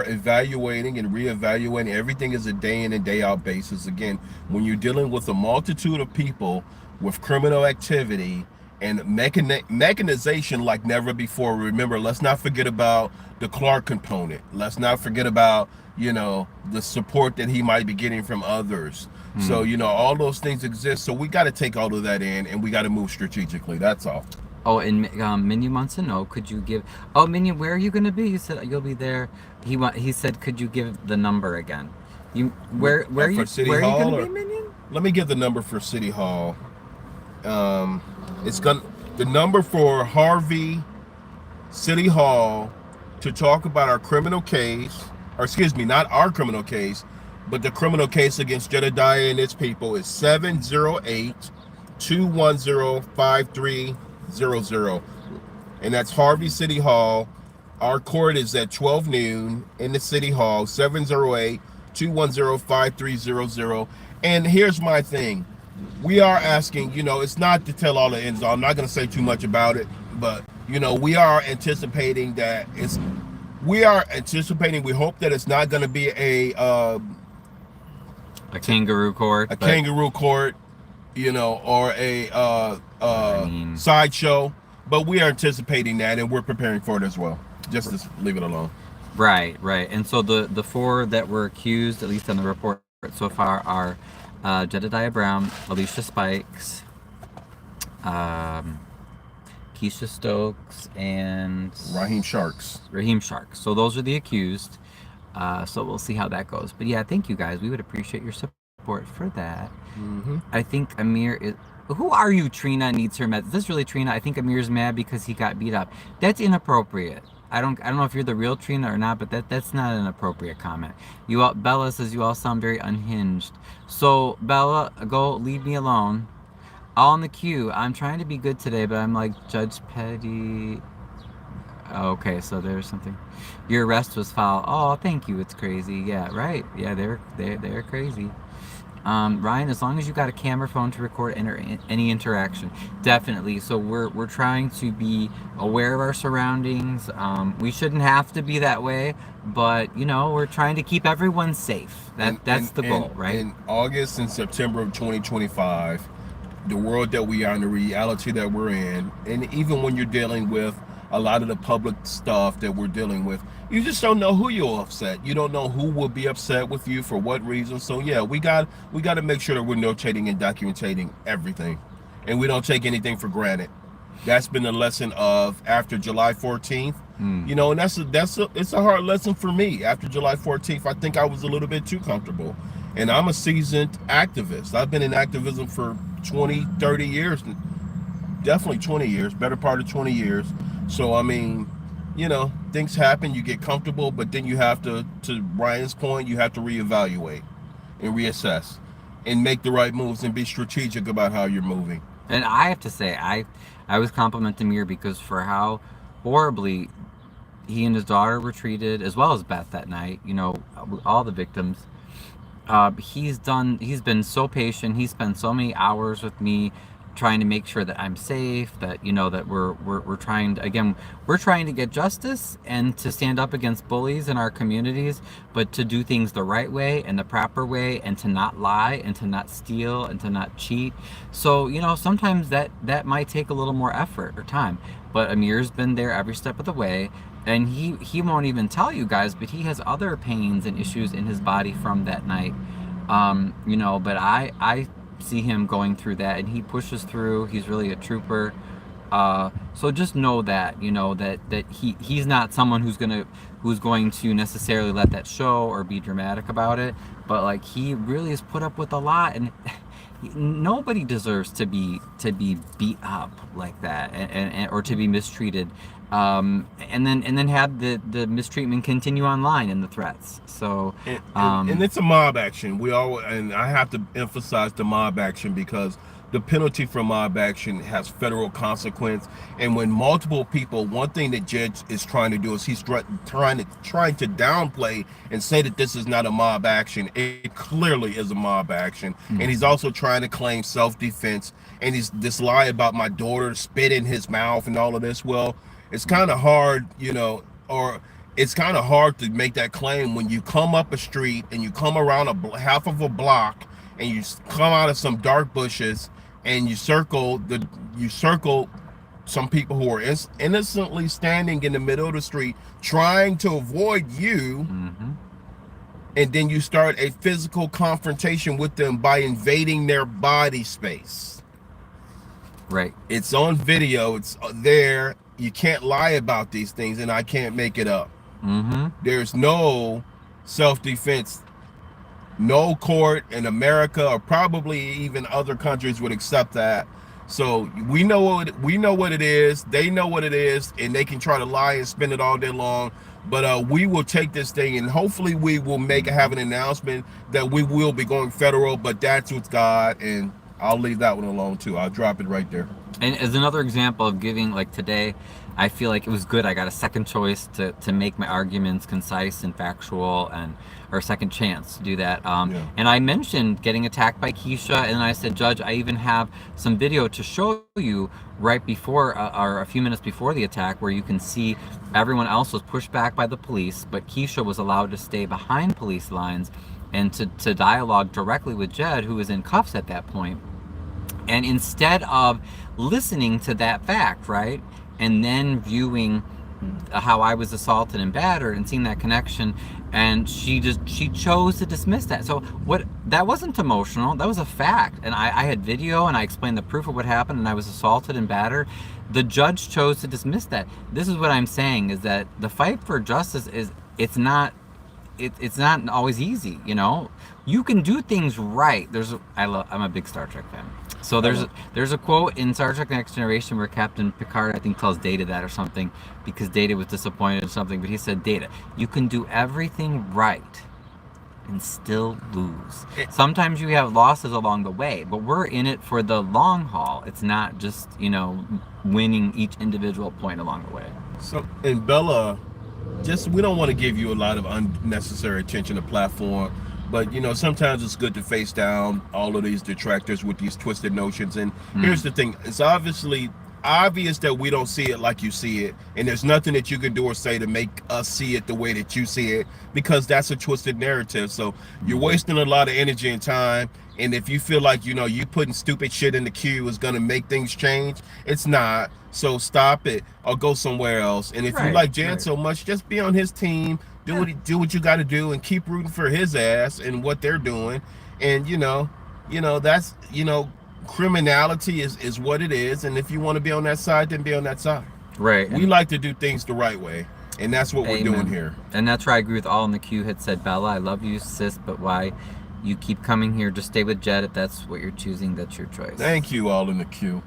evaluating and reevaluating. Everything is a day in and day out basis. Again, when you're dealing with a multitude of people with criminal activity and mechanization like never before. Remember, let's not forget about the Clark component. Let's not forget about, you know, the support that he might be getting from others. So, you know, all those things exist. So we got to take all of that in, and we got to move strategically. That's all. Oh, and Minion wants to know, could you give... Oh, Minion, where are you going to be? You said you'll be there. He said, could you give the number again? Where are you going to be, Minion? Let me give the number for City Hall. The number for Harvey City Hall to talk about our criminal case, or excuse me, not our criminal case, but the criminal case against Jedediah and its people is 708-210-5300. And that's Harvey City Hall. Our court is at 12 noon in the City Hall, 708-210-5300. And here's my thing. We are asking, you know, it's not to tell all the ends. I'm not going to say too much about it, but, you know, we are anticipating that we hope that it's not going to be a kangaroo court. Kangaroo court, you know, or a sideshow, but we are anticipating that, and we're preparing for it as well. Just to leave it alone. Right. And so the four that were accused, at least on the report so far, are Jedediah Brown, Alicia Spikes, Keisha Stokes, and Raheem Sharks. So those are the accused. So we'll see how that goes. But yeah, thank you guys. We would appreciate your support for that. I think Amir is... Who are you? Trina needs her meds. Is this really Trina? I think Amir's mad because he got beat up. That's inappropriate. I don't know if you're the real Trina or not, but that's not an appropriate comment. Bella says you all sound very unhinged. So Bella, go leave me alone. All in the queue. I'm trying to be good today, but I'm like Judge Petty. Okay, so there's something. Your arrest was foul. Oh, thank you. It's crazy. Yeah, right. Yeah, they're crazy. Ryan, as long as you got a camera phone to record any interaction, definitely. So we're trying to be aware of our surroundings. We shouldn't have to be that way, but we're trying to keep everyone safe. That's the goal, right? In August and September of 2025, the world that we are in, the reality that we're in, and even when you're dealing with a lot of the public stuff that we're dealing with, you just don't know who you'll upset. You don't know who will be upset with you for what reason. So yeah, we got to make sure that we're notating and documenting everything, and we don't take anything for granted. That's been the lesson of after July 14th. And it's a hard lesson for me. After July 14th, I think I was a little bit too comfortable. And I'm a seasoned activist. I've been in activism for 20, 30 years, definitely 20 years, better part of 20 years. So, I mean, things happen, you get comfortable, but then you have to Ryan's point, you have to reevaluate and reassess and make the right moves and be strategic about how you're moving. And I have to say, I was complimenting Amir because for how horribly he and his daughter were treated, as well as Beth that night, all the victims. He's been so patient. He spent so many hours with me trying to make sure that I'm safe, that that we're trying to get justice and to stand up against bullies in our communities, but to do things the right way and the proper way, and to not lie and to not steal and to not cheat. So sometimes that might take a little more effort or time, but Amir's been there every step of the way. And he won't even tell you guys, but he has other pains and issues in his body from that night. But I see him going through that, and he pushes through. He's really a trooper. So just know that that he's not someone who's going to necessarily let that show or be dramatic about it. But like, he really has put up with a lot, and nobody deserves to be beat up like that, and or to be mistreated. And then have the mistreatment continue online and the threats. So and it's a mob action. And I have to emphasize the mob action, because the penalty for mob action has federal consequence. And when multiple people, one thing that Judge is trying to do is he's trying to downplay and say that this is not a mob action. It clearly is a mob action. And he's also trying to claim self-defense. And he's this lie about my daughter spit in his mouth and all of this. Well, it's kind of hard, or it's kind of hard to make that claim when you come up a street and you come around half of a block and you come out of some dark bushes and you circle some people who are innocently standing in the middle of the street trying to avoid you. And then you start a physical confrontation with them by invading their body space. Right. It's on video. It's there. You can't lie about these things, and I can't make it up. There's no self-defense. No court in America, or probably even other countries, would accept that. So we know what it is. They know what it is, and they can try to lie and spin it all day long. But we will take this thing, and hopefully we will have an announcement that we will be going federal. But that's with God, and I'll leave that one alone too. I'll drop it right there. And as another example of giving, like today, I feel like it was good. I got a second choice to make my arguments concise and factual, or a second chance to do that. And I mentioned getting attacked by Keisha, and I said, Judge, I even have some video to show you right before, or a few minutes before the attack, where you can see everyone else was pushed back by the police, but Keisha was allowed to stay behind police lines and to dialogue directly with Jed, who was in cuffs at that point. And instead of listening to that fact, right, and then viewing how I was assaulted and battered and seeing that connection, and she chose to dismiss that. So that wasn't emotional, that was a fact. And I had video, and I explained the proof of what happened, and I was assaulted and battered. The judge chose to dismiss that. This is what I'm saying, is that the fight for justice it's not always easy. You can do things right. I'm a big Star Trek fan. So there's a quote in Star Trek Next Generation where Captain Picard, I think, tells Data that or something, because Data was disappointed in something, but he said, Data, you can do everything right and still lose. Sometimes you have losses along the way, but we're in it for the long haul. It's not just, winning each individual point along the way. So, and Bella, we don't want to give you a lot of unnecessary attention to platform, But you know, sometimes it's good to face down all of these detractors with these twisted notions. And here's the thing: it's obvious that we don't see it like you see it, and there's nothing that you can do or say to make us see it the way that you see it, because that's a twisted narrative. So you're wasting a lot of energy and time. And if you feel like, you know, you putting stupid shit in the queue is going to make things change, it's not. So stop it or go somewhere else. And if you like Jan so much, just be on his team. Do what you got to do, and keep rooting for his ass and what they're doing. And you know that's, you know, criminality is what it is. And if you want to be on that side, then be on that side. Right. We like to do things the right way, and that's what we're doing here. And that's where I agree with all in the queue. Had said, Bella, I love you, sis, but why you keep coming here? Just stay with Jed. If that's what you're choosing, that's your choice. Thank you, all in the queue.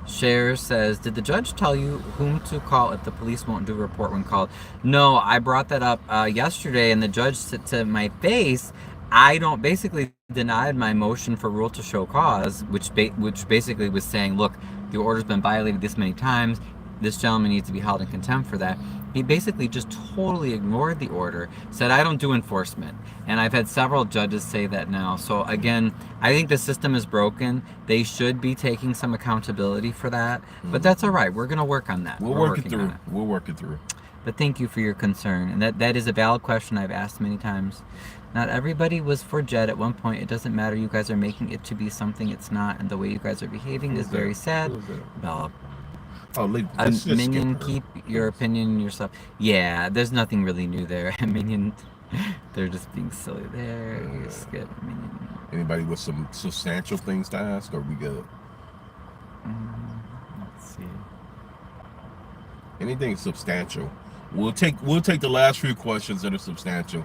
Cher says, did the judge tell you whom to call if the police won't do a report when called? No, I brought that up yesterday, and the judge said to my face, I don't, basically denied my motion for rule to show cause, which basically was saying, look, the order's been violated this many times. This gentleman needs to be held in contempt for that. He basically just totally ignored the order, said, I don't do enforcement. And I've had several judges say that now. So again, I think the system is broken. They should be taking some accountability for that. But that's all right. We're going to work on that. We'll work it through. We'll work it through. But thank you for your concern. And that is a valid question I've asked many times. Not everybody was for Jed at one point. It doesn't matter. You guys are making it to be something it's not. And the way you guys are behaving is very sad. Bella. Oh, leave. Minion, keep your opinion yourself. Yeah, there's nothing really new there. Minion, they're just being silly there. You skip Minion. Anybody with some substantial things to ask, or are we good? Let's see. Anything substantial. We'll take the last few questions that are substantial.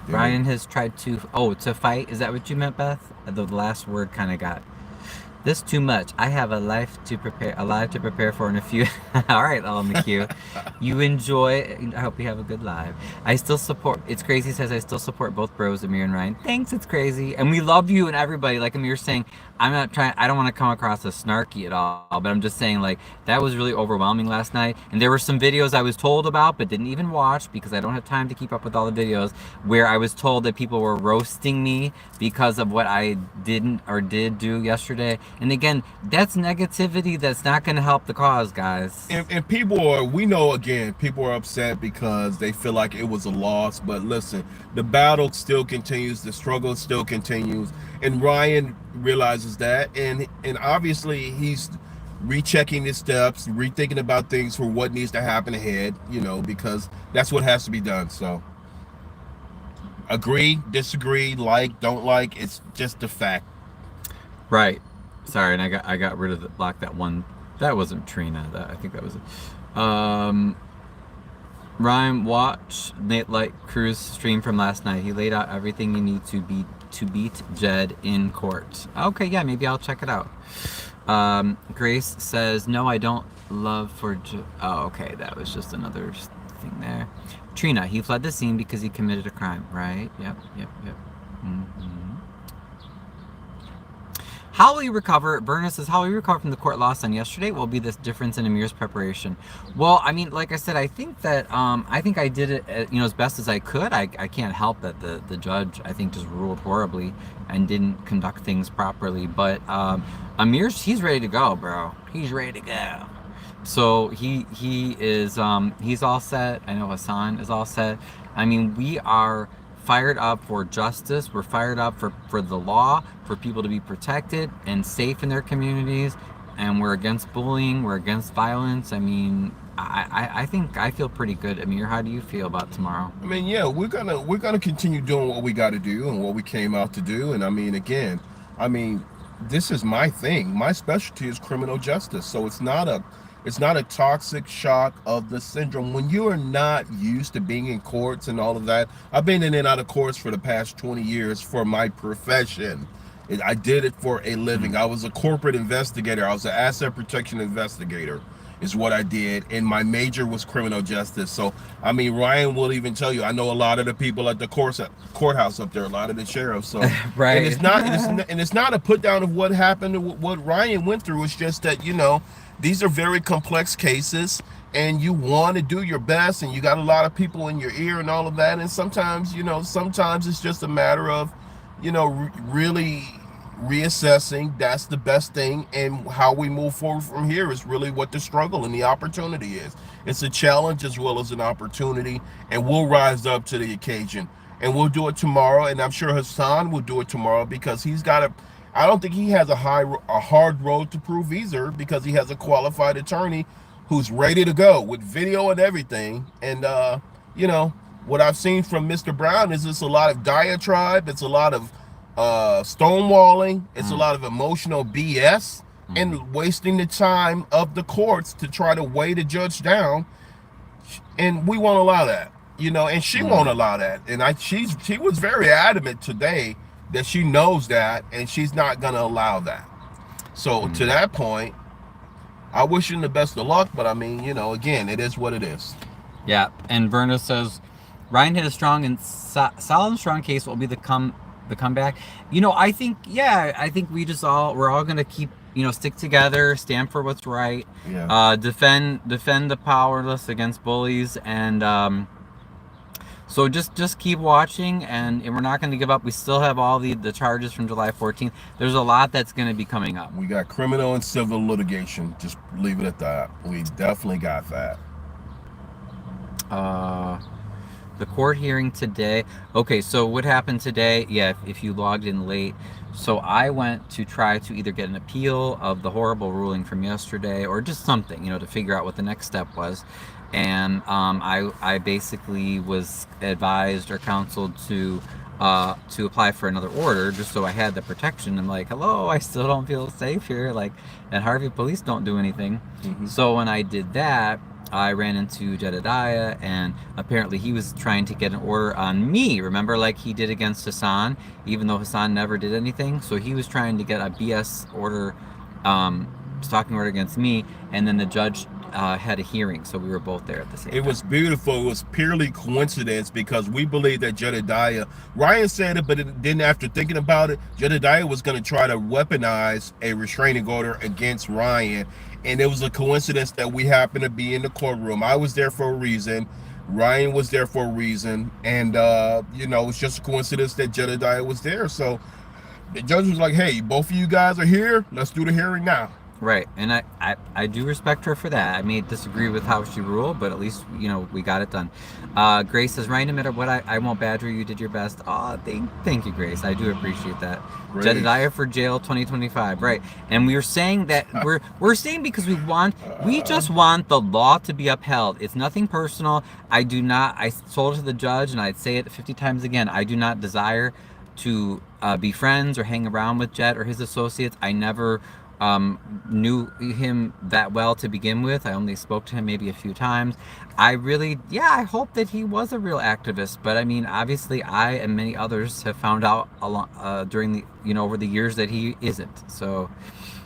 Ryan has tried to fight. Is that what you meant, Beth? The last word kind of got this too much. I have a life to prepare for in a few. All right, all in the queue. You enjoy. I hope you have a good live. I still support. It's crazy. Says I still support both bros, Amir and Ryan. Thanks. It's crazy, and we love you and everybody. Like Amir saying, I'm not trying. I don't want to come across as snarky at all, but I'm just saying, like, that was really overwhelming last night. And there were some videos I was told about, but didn't even watch because I don't have time to keep up with all the videos, where I was told that people were roasting me because of what I didn't or did do yesterday. And again, that's negativity that's not going to help the cause, guys. And people are, we know, again, people are upset because they feel like it was a loss. But listen, the battle still continues. The struggle still continues. And Ryan realizes that. And obviously he's rechecking his steps, rethinking about things for what needs to happen ahead, you know, because that's what has to be done. So agree, disagree, like, don't like, it's just a fact. Right. Sorry, and I got rid of that one. That wasn't Trina. I think that was it. Ryan, watch Nate Light Cruz stream from last night. He laid out everything you need to beat Jed in court. Okay, yeah, maybe I'll check it out. Grace says, no, I don't love for oh, okay, that was just another thing there. Trina, he fled the scene because he committed a crime, right? Yep. How will you recover? Berna says, how will you recover from the court loss on yesterday? Will be this difference in Amir's preparation? Well, I mean, like I said, I think that I think I did it, as best as I could. I can't help that the judge, I think, just ruled horribly and didn't conduct things properly. But Amir's, he's ready to go, bro. He's ready to go. So he is he's all set. I know Hassan is all set. I mean, we are fired up for justice. We're fired up for the law, for people to be protected and safe in their communities, and we're against bullying, we're against violence. I mean, I think I feel pretty good. Amir, how do you feel about tomorrow? I mean, yeah, we're gonna continue doing what we got to do and what we came out to do. And I mean, again, this is my thing. My specialty is criminal justice, so it's not a toxic shock of the syndrome. When you are not used to being in courts and all of that, I've been in and out of courts for the past 20 years for my profession. I did it for a living. I was a corporate investigator. I was an asset protection investigator. is what I did, and my major was criminal justice. So I mean, Ryan will even tell you, I know a lot of the people at the courthouse up there, a lot of the sheriffs. So Right. and it's not a put down of what happened, what Ryan went through. It's just that, you know, these are very complex cases, and you want to do your best, and you got a lot of people in your ear and all of that. And sometimes, you know, sometimes it's just a matter of, you know, really reassessing. That's the best thing, and how we move forward from here is really what the struggle and the opportunity is. It's a challenge as well as an opportunity, and we'll rise up to the occasion, and we'll do it tomorrow. And I'm sure Hassan will do it tomorrow, because he's got a, I don't think he has a hard road to prove either, because he has a qualified attorney who's ready to go with video and everything. And you know, what I've seen from Mr. Brown is it's a lot of diatribe, it's a lot of stonewalling, it's a lot of emotional BS, and wasting the time of the courts to try to weigh the judge down. And we won't allow that, you know, and she won't allow that. And she was very adamant today that she knows that, and she's not gonna allow that. So to that point, I wish him the best of luck, but I mean, you know, again, it is what it is. Yeah, and Verna says Ryan hit a strong and solid and strong case. Will be the comeback. You know, I think we're all gonna keep, you know, stick together, stand for what's right, defend the powerless against bullies, and so just keep watching, and we're not going to give up. We still have all the charges from July 14th. There's a lot that's going to be coming up. We got criminal and civil litigation. Just leave it at that. We definitely got that. The court hearing today. Okay, so what happened today? Yeah, if you logged in late. So I went to try to either get an appeal of the horrible ruling from yesterday, or just something, you know, to figure out what the next step was. And I basically was advised or counseled to apply for another order, just so I had the protection. I'm like, hello, I still don't feel safe here. Like, and Harvey police don't do anything. So when I did that, I ran into Jedediah, and apparently he was trying to get an order on me. Remember, like he did against Hassan, even though Hassan never did anything. So he was trying to get a BS order, stalking order against me, and then the judge had a hearing, so we were both there at the same time. It was beautiful. It was purely coincidence, because we believe that Jedediah, Ryan said it, but then after thinking about it, Jedediah was going to try to weaponize a restraining order against Ryan, and it was a coincidence that we happened to be in the courtroom. I was there for a reason, Ryan was there for a reason, and you know, it's just a coincidence that Jedediah was there. So the judge was like, hey, both of you guys are here, let's do the hearing now. Right, and I do respect her for that. I may disagree with how she ruled, but at least, you know, we got it done. Grace says, Ryan, no matter what, I won't badger you. Did your best. Oh, thank you, Grace. I do appreciate that. Grace. Jedediah for jail 2025. Right, and we were saying that we're saying because we just want the law to be upheld. It's nothing personal. I told it to the judge, and I'd say it 50 times again. I do not desire to be friends or hang around with Jed or his associates. I never knew him that well to begin with. I only spoke to him maybe a few times. I hope that he was a real activist, but I mean, obviously I and many others have found out during the, you know, over the years that he isn't. So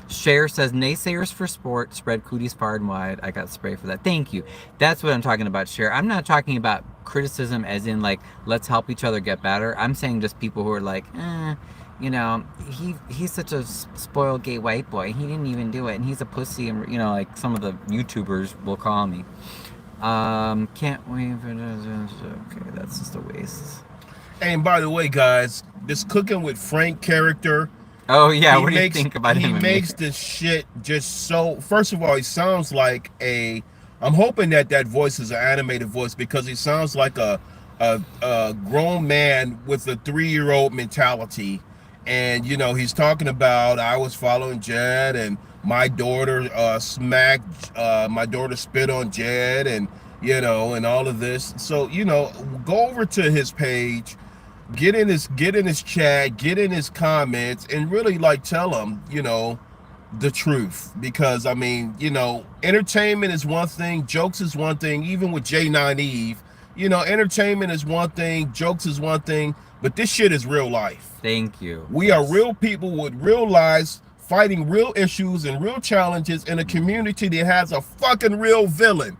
Cher says, naysayers for sport spread cooties far and wide. I got spray for that. Thank you. That's what I'm talking about, Cher. I'm not talking about criticism as in like, let's help each other get better. I'm saying just people who are like, you know, he's such a spoiled gay white boy. He didn't even do it, and he's a pussy. And, you know, like some of the YouTubers will call me. Can't wait for this. Okay, that's just a waste. And by the way, guys, this Cooking with Frank character. Oh yeah, what do you think about him? He makes this shit just so. First of all, he sounds like a. I'm hoping that voice is an animated voice, because he sounds like a grown man with a 3-year-old mentality. And, you know, he's talking about, I was following Jed, and my daughter my daughter spit on Jed, and, you know, and all of this. So, you know, go over to his page, get in his chat, get in his comments, and really, like, tell him, you know, the truth. Because, I mean, you know, entertainment is one thing, jokes is one thing. Even with J9 Eve, you know, entertainment is one thing, jokes is one thing, but this shit is real life. Thank you. We are real people with real lives, fighting real issues and real challenges in a community that has a fucking real villain.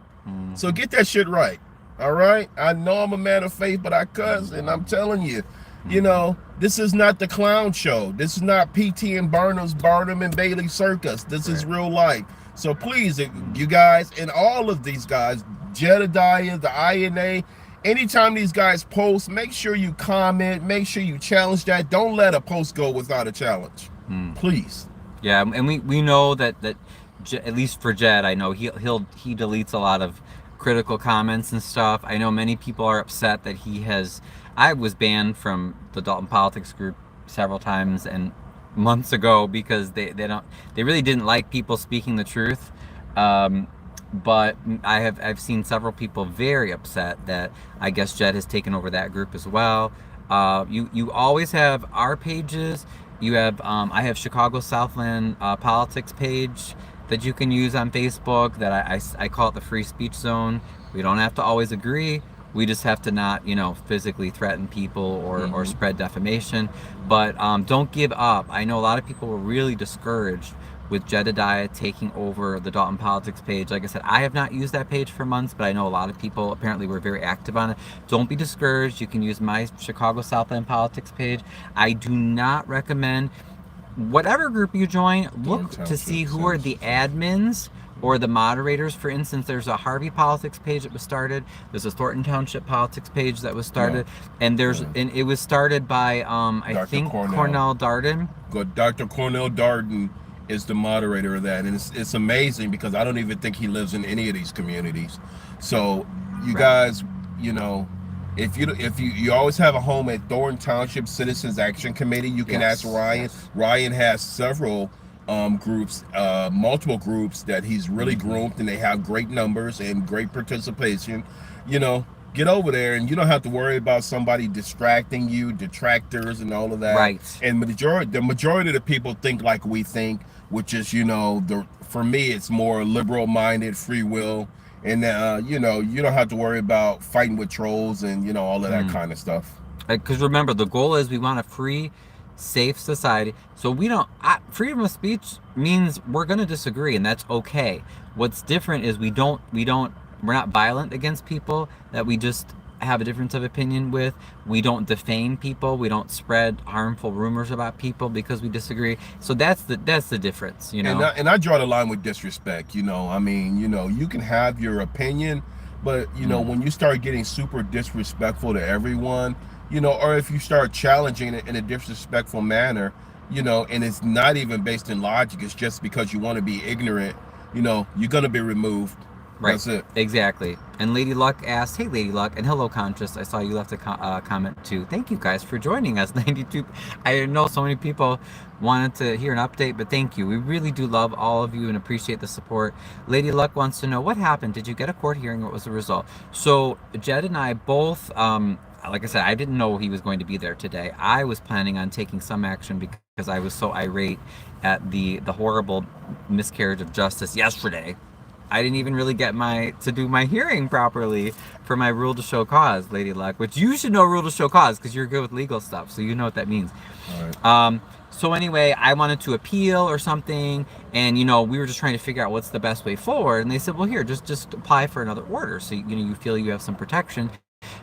So get that shit right. All right? I know I'm a man of faith, but I cuss, and I'm telling you, you know, this is not the clown show. This is not PT and Barnum and Bailey Circus. This is real life. So please, you guys, and all of these guys, Jedediah, the INA, anytime these guys post, make sure you comment, make sure you challenge that. Don't let a post go without a challenge. Please. Yeah, and we know that at least for Jed, I know he deletes a lot of critical comments and stuff. I know many people are upset that I was banned from the Dalton Politics group several times and months ago because they really didn't like people speaking the truth. But I've seen several people very upset that I guess Jed has taken over that group as well. You always have our pages. You have I have Chicago Southland politics page that you can use on Facebook that I call it the free speech zone. We don't have to always agree. We just have to not, you know, physically threaten people or spread defamation. But don't give up. I know a lot of people were really discouraged with Jedediah taking over the Dalton Politics page. Like I said, I have not used that page for months, but I know a lot of people apparently were very active on it. Don't be discouraged. You can use my Chicago Southland Politics page. I do not recommend whatever group you join, look to see who are the admins or the moderators. For instance, there's a Harvey politics page that was started. There's a Thornton Township politics page that was started, and it was started by I think Cornell Darden. Dr. Cornell Darden is the moderator of that, and it's amazing because I don't even think he lives in any of these communities. So you guys, you know, if you always have a home at Thornton Township Citizens Action Committee, you can ask Ryan. Ryan has several groups, multiple groups that he's really groomed, and they have great numbers and great participation. You know, get over there, and you don't have to worry about somebody distracting you, detractors, and all of that. Right. And the majority of the people think like we think, which is, you know, for me, it's more liberal-minded, free will, and you know, you don't have to worry about fighting with trolls and, you know, all of that kind of stuff. Because remember, the goal is we want a free, safe society. So we don't. Freedom of speech means we're going to disagree, and that's okay. What's different is we're not violent against people that we just have a difference of opinion with. We don't defame people. We don't spread harmful rumors about people because we disagree. So that's the difference, you know. And I draw the line with disrespect. You know, I mean, you know, you can have your opinion, but you know, when you start getting super disrespectful to everyone, you know, or if you start challenging it in a disrespectful manner, you know, and it's not even based in logic, it's just because you want to be ignorant, you know, you're gonna be removed. Right. That's it. Exactly. And Lady Luck asked, hey Lady Luck, and hello Conscious, I saw you left a comment too. Thank you guys for joining us. 92. I know so many people wanted to hear an update, but thank you. We really do love all of you and appreciate the support. Lady Luck wants to know, what happened? Did you get a court hearing? What was the result? So Jed and I both, like I said, I didn't know he was going to be there today. I was planning on taking some action because I was so irate at the horrible miscarriage of justice yesterday. I didn't even really get to do my hearing properly for my rule to show cause, Lady Luck, which you should know rule to show cause because you're good with legal stuff, so you know what that means. All right. So anyway, I wanted to appeal or something, and you know, we were just trying to figure out what's the best way forward, and they said, well, here, just apply for another order, so you know, you feel you have some protection.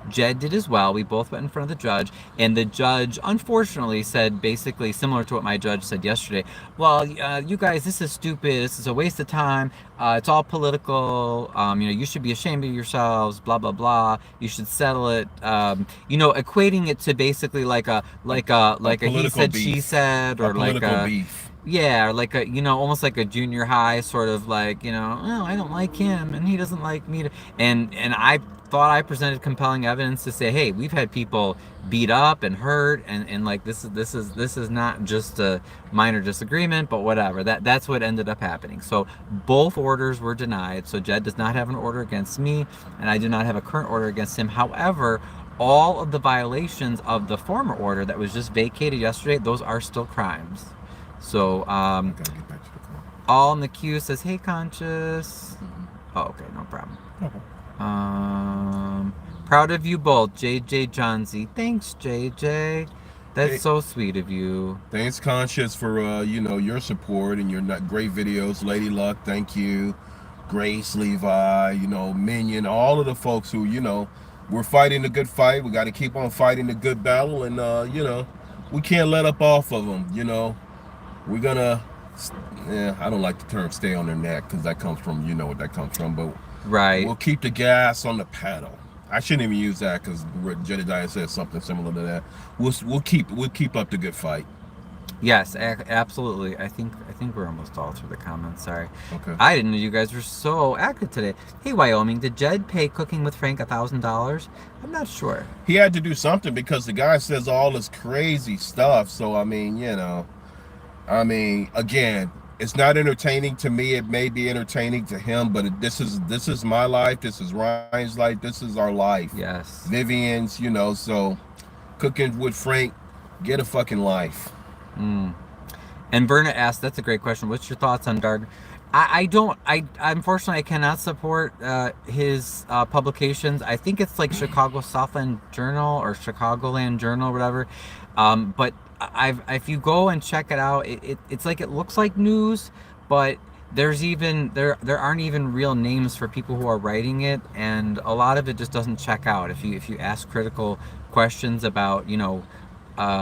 Jed did as well. We both went in front of the judge, and the judge unfortunately said basically similar to what my judge said yesterday. Well, you guys, this is stupid. This is a waste of time. It's all political. You know, you should be ashamed of yourselves. Blah blah blah. You should settle it. You know, equating it to basically like a he said beef. She said, or like a beef. Yeah, or like a, you know, almost like a junior high sort of like, you know, oh, I don't like him and he doesn't like me. And I thought I presented compelling evidence to say, hey, we've had people beat up and hurt, and like this is not just a minor disagreement, but whatever. That's what ended up happening. So both orders were denied. So Jed does not have an order against me, and I do not have a current order against him. However, all of the violations of the former order that was just vacated yesterday, those are still crimes. So gotta get back to the call. All in the queue says, hey Conscious. Oh, okay, no problem. Okay. Proud of you both, JJ Johnsy. Thanks, JJ. That's so sweet of you. Thanks, Conscious, for your support and your great videos. Lady Luck, thank you. Grace, Levi, Minion, all of the folks who, we're fighting the good fight. We got to keep on fighting the good battle, and we can't let up off of them. We're gonna. Yeah, I don't like the term "stay on their neck" because that comes from what that comes from, but Right. we'll keep the gas on the pedal. I shouldn't even use that because Jedediah said something similar to that. We'll keep up the good fight. Yes, absolutely. I think we're almost all through the comments. Sorry. Okay. I didn't know you guys were so active today. Hey, Wyoming, did Jed pay Cooking with Frank $1,000? I'm not sure. He had to do something because the guy says all this crazy stuff. So I mean, again, it's not entertaining to me. It may be entertaining to him, but this is my life. This is Ryan's life. This is our life. Yes. Vivian's, so Cooking with Frank, get a fucking life. And Berna asked, that's a great question. What's your thoughts on Darden? I unfortunately I cannot support his publications. I think it's like Chicago Southland Journal or Chicagoland Journal or whatever. But if you go and check it out, it's like, it looks like news, but there aren't even real names for people who are writing it, and a lot of it just doesn't check out. If you ask critical questions about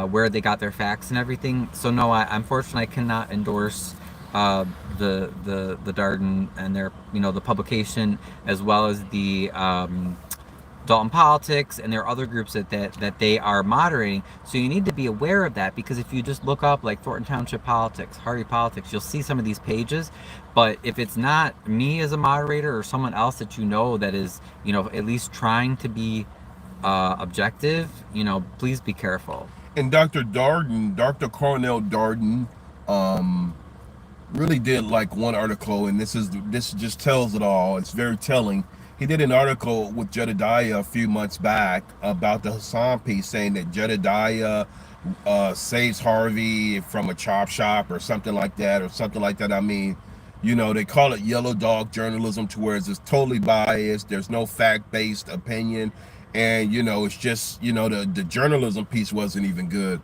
where they got their facts and everything. So no, unfortunately I cannot endorse the Darden and their the publication, as well as the Dalton Politics, and there are other groups that they are moderating. So you need to be aware of that, because if you just look up like Thornton Township Politics, Harvey Politics, you'll see some of these pages. But if it's not me as a moderator or someone else that that is at least trying to be objective, please be careful. And Dr. Cornell Darden, really did like one article, and this just tells it all. It's very telling. He did an article with Jedediah a few months back about the Hassan piece, saying that Jedediah saves Harvey from a chop shop or something like that. I mean, they call it yellow dog journalism, to where it's totally biased. There's no fact-based opinion. And it's just the journalism piece wasn't even good.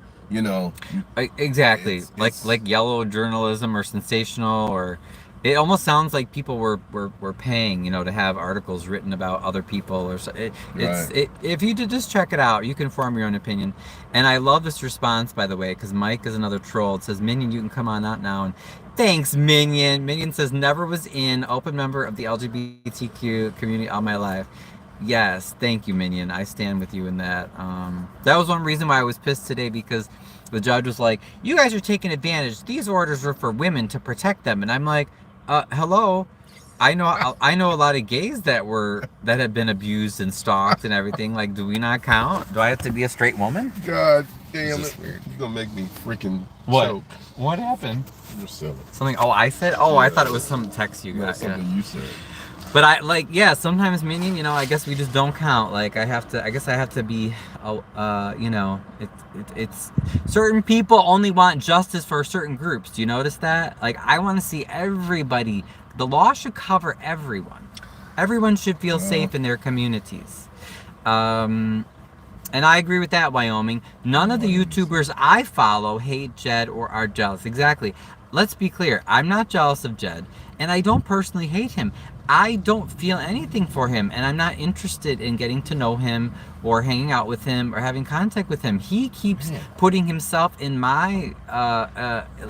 Exactly. Like yellow journalism or sensational, or it almost sounds like people were paying to have articles written about other people, or so. If you just check it out, you can form your own opinion. And I love this response, by the way, because Mike is another troll. It says, Minion, you can come on out now. And thanks, Minion. Minion says, never was in, open member of the LGBTQ community all my life. Yes, thank you, Minion. I stand with you in that. That was one reason why I was pissed today, because the judge was like, you guys are taking advantage. These orders are for women to protect them. And I'm like, hello. I know a lot of gays that have been abused and stalked and everything. Like, do we not count? Do I have to be a straight woman? God damn it. You're going to make me freaking choke. What happened? You're silly. Something, I said? Oh, I thought it was some text you got. Something you said. But sometimes, Minion, I guess we just don't count. Like, I guess I have to be, it's certain people only want justice for certain groups. Do you notice that? Like, I want to see everybody. The law should cover everyone. Everyone should feel safe in their communities. And I agree with that, Wyoming. None of the YouTubers I follow hate Jed or are jealous. Exactly. Let's be clear. I'm not jealous of Jed, and I don't personally hate him. I don't feel anything for him, and I'm not interested in getting to know him or hanging out with him or having contact with him. He keeps putting himself in my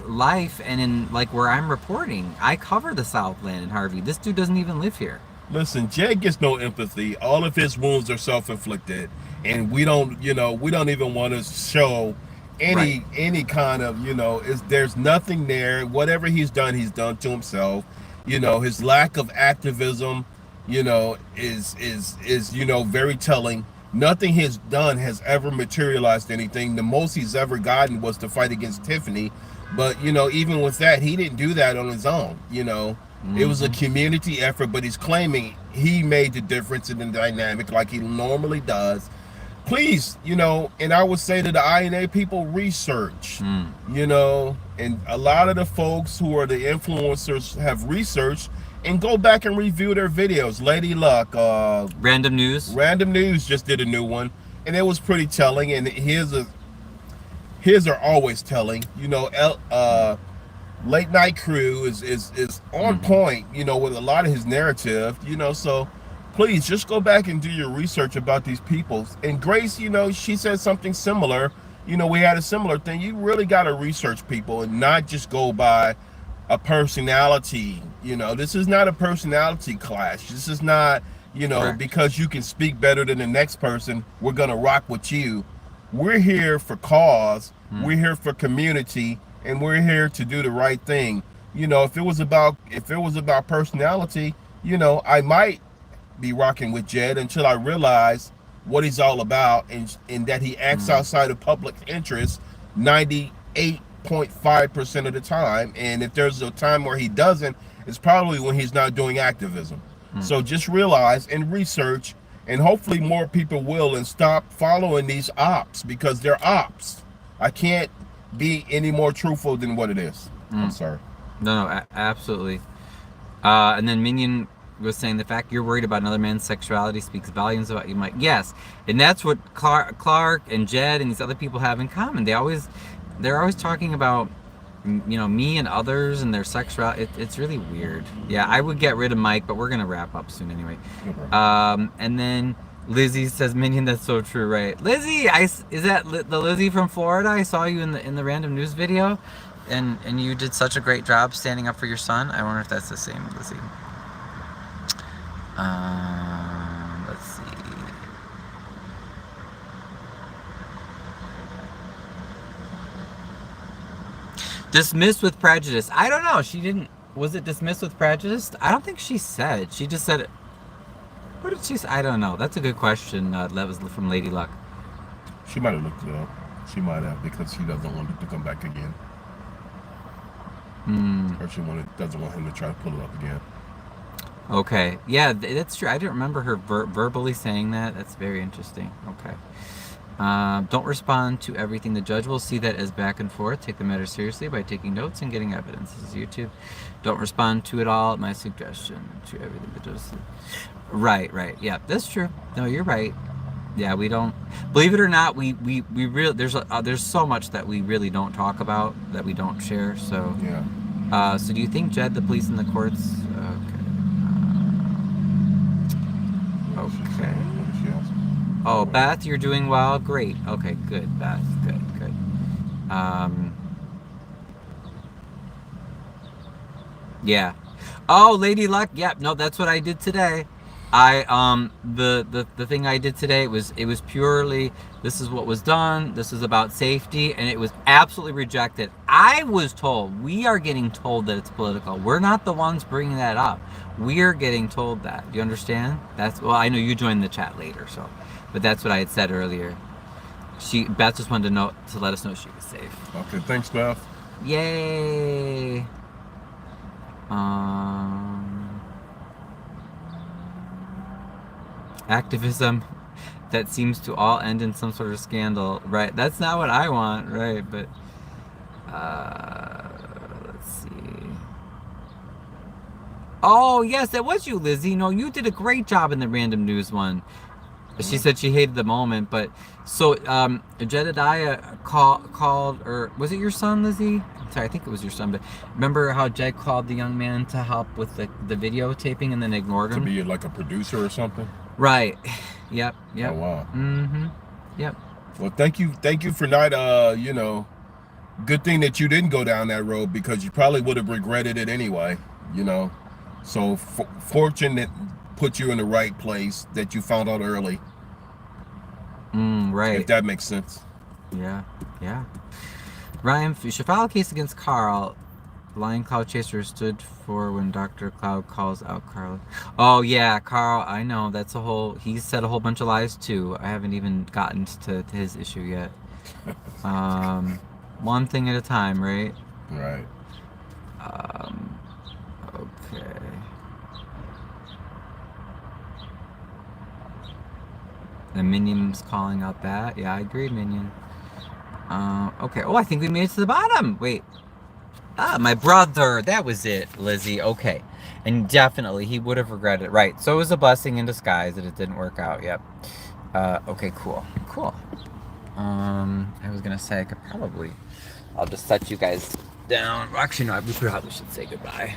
life and in like where I'm reporting. I cover the Southland and Harvey. This dude doesn't even live here. Listen, Jed gets no empathy. All of his wounds are self-inflicted, and we don't even want to show any kind of there's nothing there. Whatever he's done to himself. His lack of activism, is very telling. Nothing he's done has ever materialized anything. The most he's ever gotten was to fight against Tiffany. But, even with that, he didn't do that on his own. It was a community effort, but he's claiming he made the difference in the dynamic like he normally does. Please, and I would say to the INA people, research, and a lot of the folks who are the influencers have researched, and go back and review their videos. Lady Luck, Random News just did a new one, and it was pretty telling. And his are always telling. You know, Late Night Crew is on point, you know, with a lot of his narrative, you know, so please just go back and do your research about these people. And Grace, you know, she said something similar. You know, we had a similar thing. You really got to research people and not just go by a personality. You know, this is not a personality clash. This is not, you know, Correct. because you can speak better than the next person, we're going to rock with you. We're here for cause. We're here for community, and we're here to do the right thing. You know, if it was about personality, you know, I might be rocking with Jed until I realize what he's all about, and that he acts outside of public interest 98.5% of the time. And if there's a time where he doesn't, it's probably when he's not doing activism. So just realize and research, and hopefully more people will, and stop following these ops, because they're ops. I can't be any more truthful than what it is. I'm sorry. No, absolutely. And then Minion was saying the fact you're worried about another man's sexuality speaks volumes about you, Mike. Yes, and that's what Clark and Jed and these other people have in common. They're always talking about, you know, me and others and their sexuality. It's really weird. Yeah, I would get rid of Mike, but we're gonna wrap up soon anyway. And then Lizzie says, Minion, that's so true, right? Lizzie, is that the Lizzie from Florida? I saw you in the random news video, and you did such a great job standing up for your son. I wonder if that's the same Lizzie. Let's see. Dismissed with prejudice. I don't know. She didn't. Was it dismissed with prejudice? I don't think she said. She just said it. What did she say? I don't know. That's a good question. That was from Lady Luck. She might have looked it up. She might have, because she doesn't want it to come back again. Or she doesn't want him to try to pull it up again. Okay. Yeah, that's true. I didn't remember her verbally saying that. That's very interesting. Okay. Don't respond to everything. The judge will see that as back and forth. Take the matter seriously by taking notes and getting evidence. This is YouTube. Don't respond to it all. My suggestion to everything the judge said. Right. Yeah, that's true. No, you're right. Yeah, we don't. Believe it or not, we really there's so much that we really don't talk about, that we don't share. So yeah. So do you think Jed, the police, and the courts? Okay. Oh, Beth, you're doing well. Great. Okay, good, Beth. Good. Yeah. Oh, Lady Luck. Yep. No, that's what I did today. The thing I did today was purely, this is what was done. This is about safety, and it was absolutely rejected. I was told, we are getting told that it's political. We're not the ones bringing that up. We're getting told that. Do you understand? Well, I know you joined the chat later, so, but that's what I had said earlier. Beth just wanted to let us know she was safe. Okay, thanks, Beth. Yay. Activism that seems to all end in some sort of scandal, right? That's not what I want, right? But let's see. Oh yes, that was you, Lizzie. No, you did a great job in the random news one. She said she hated the moment, but so Jedediah called, or was it your son, Lizzie? Sorry, I think it was your son. But remember how Jed called the young man to help with the videotaping and then ignored him? To be like a producer or something? Right. Yep. Oh wow. Yep. Well, thank you for not you know, good thing that you didn't go down that road, because you probably would have regretted it anyway, you know. So fortunate put you in the right place that you found out early. Right. If that makes sense. Yeah. Ryan, you should file a case against Carl. Lying cloud chaser stood for when Dr. Cloud calls out Carl. Oh yeah, Carl, I know, he said a whole bunch of lies too. I haven't even gotten to his issue yet. One thing at a time, right? Right. Okay. The Minion's calling out that. Yeah, I agree, Minion. Okay. Oh, I think we made it to the bottom. Wait. My brother. That was it, Lizzie. Okay. And definitely, he would have regretted it. Right. So it was a blessing in disguise that it didn't work out. Yep. Okay, cool. I was gonna say I could probably. I'll just set you guys down. Actually, no, we probably should say goodbye.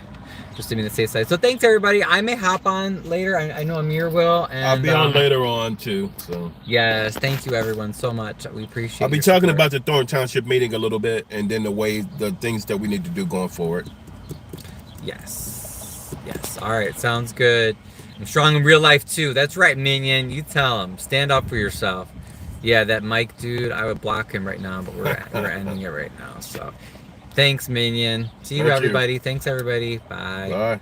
Just to be on the safe side. So thanks everybody. I may hop on later. I know Amir will. And I'll be on later on too. So yes, thank you everyone so much. We appreciate. I'll be talking about the Thorn Township meeting a little bit, and then the things that we need to do going forward. Yes. Yes. All right. Sounds good. I'm strong in real life too. That's right, Minion. You tell him. Stand up for yourself. Yeah, that Mike dude. I would block him right now, but we're ending it right now. So, thanks, Minion. See you, everybody. Thanks, everybody. Bye. Bye.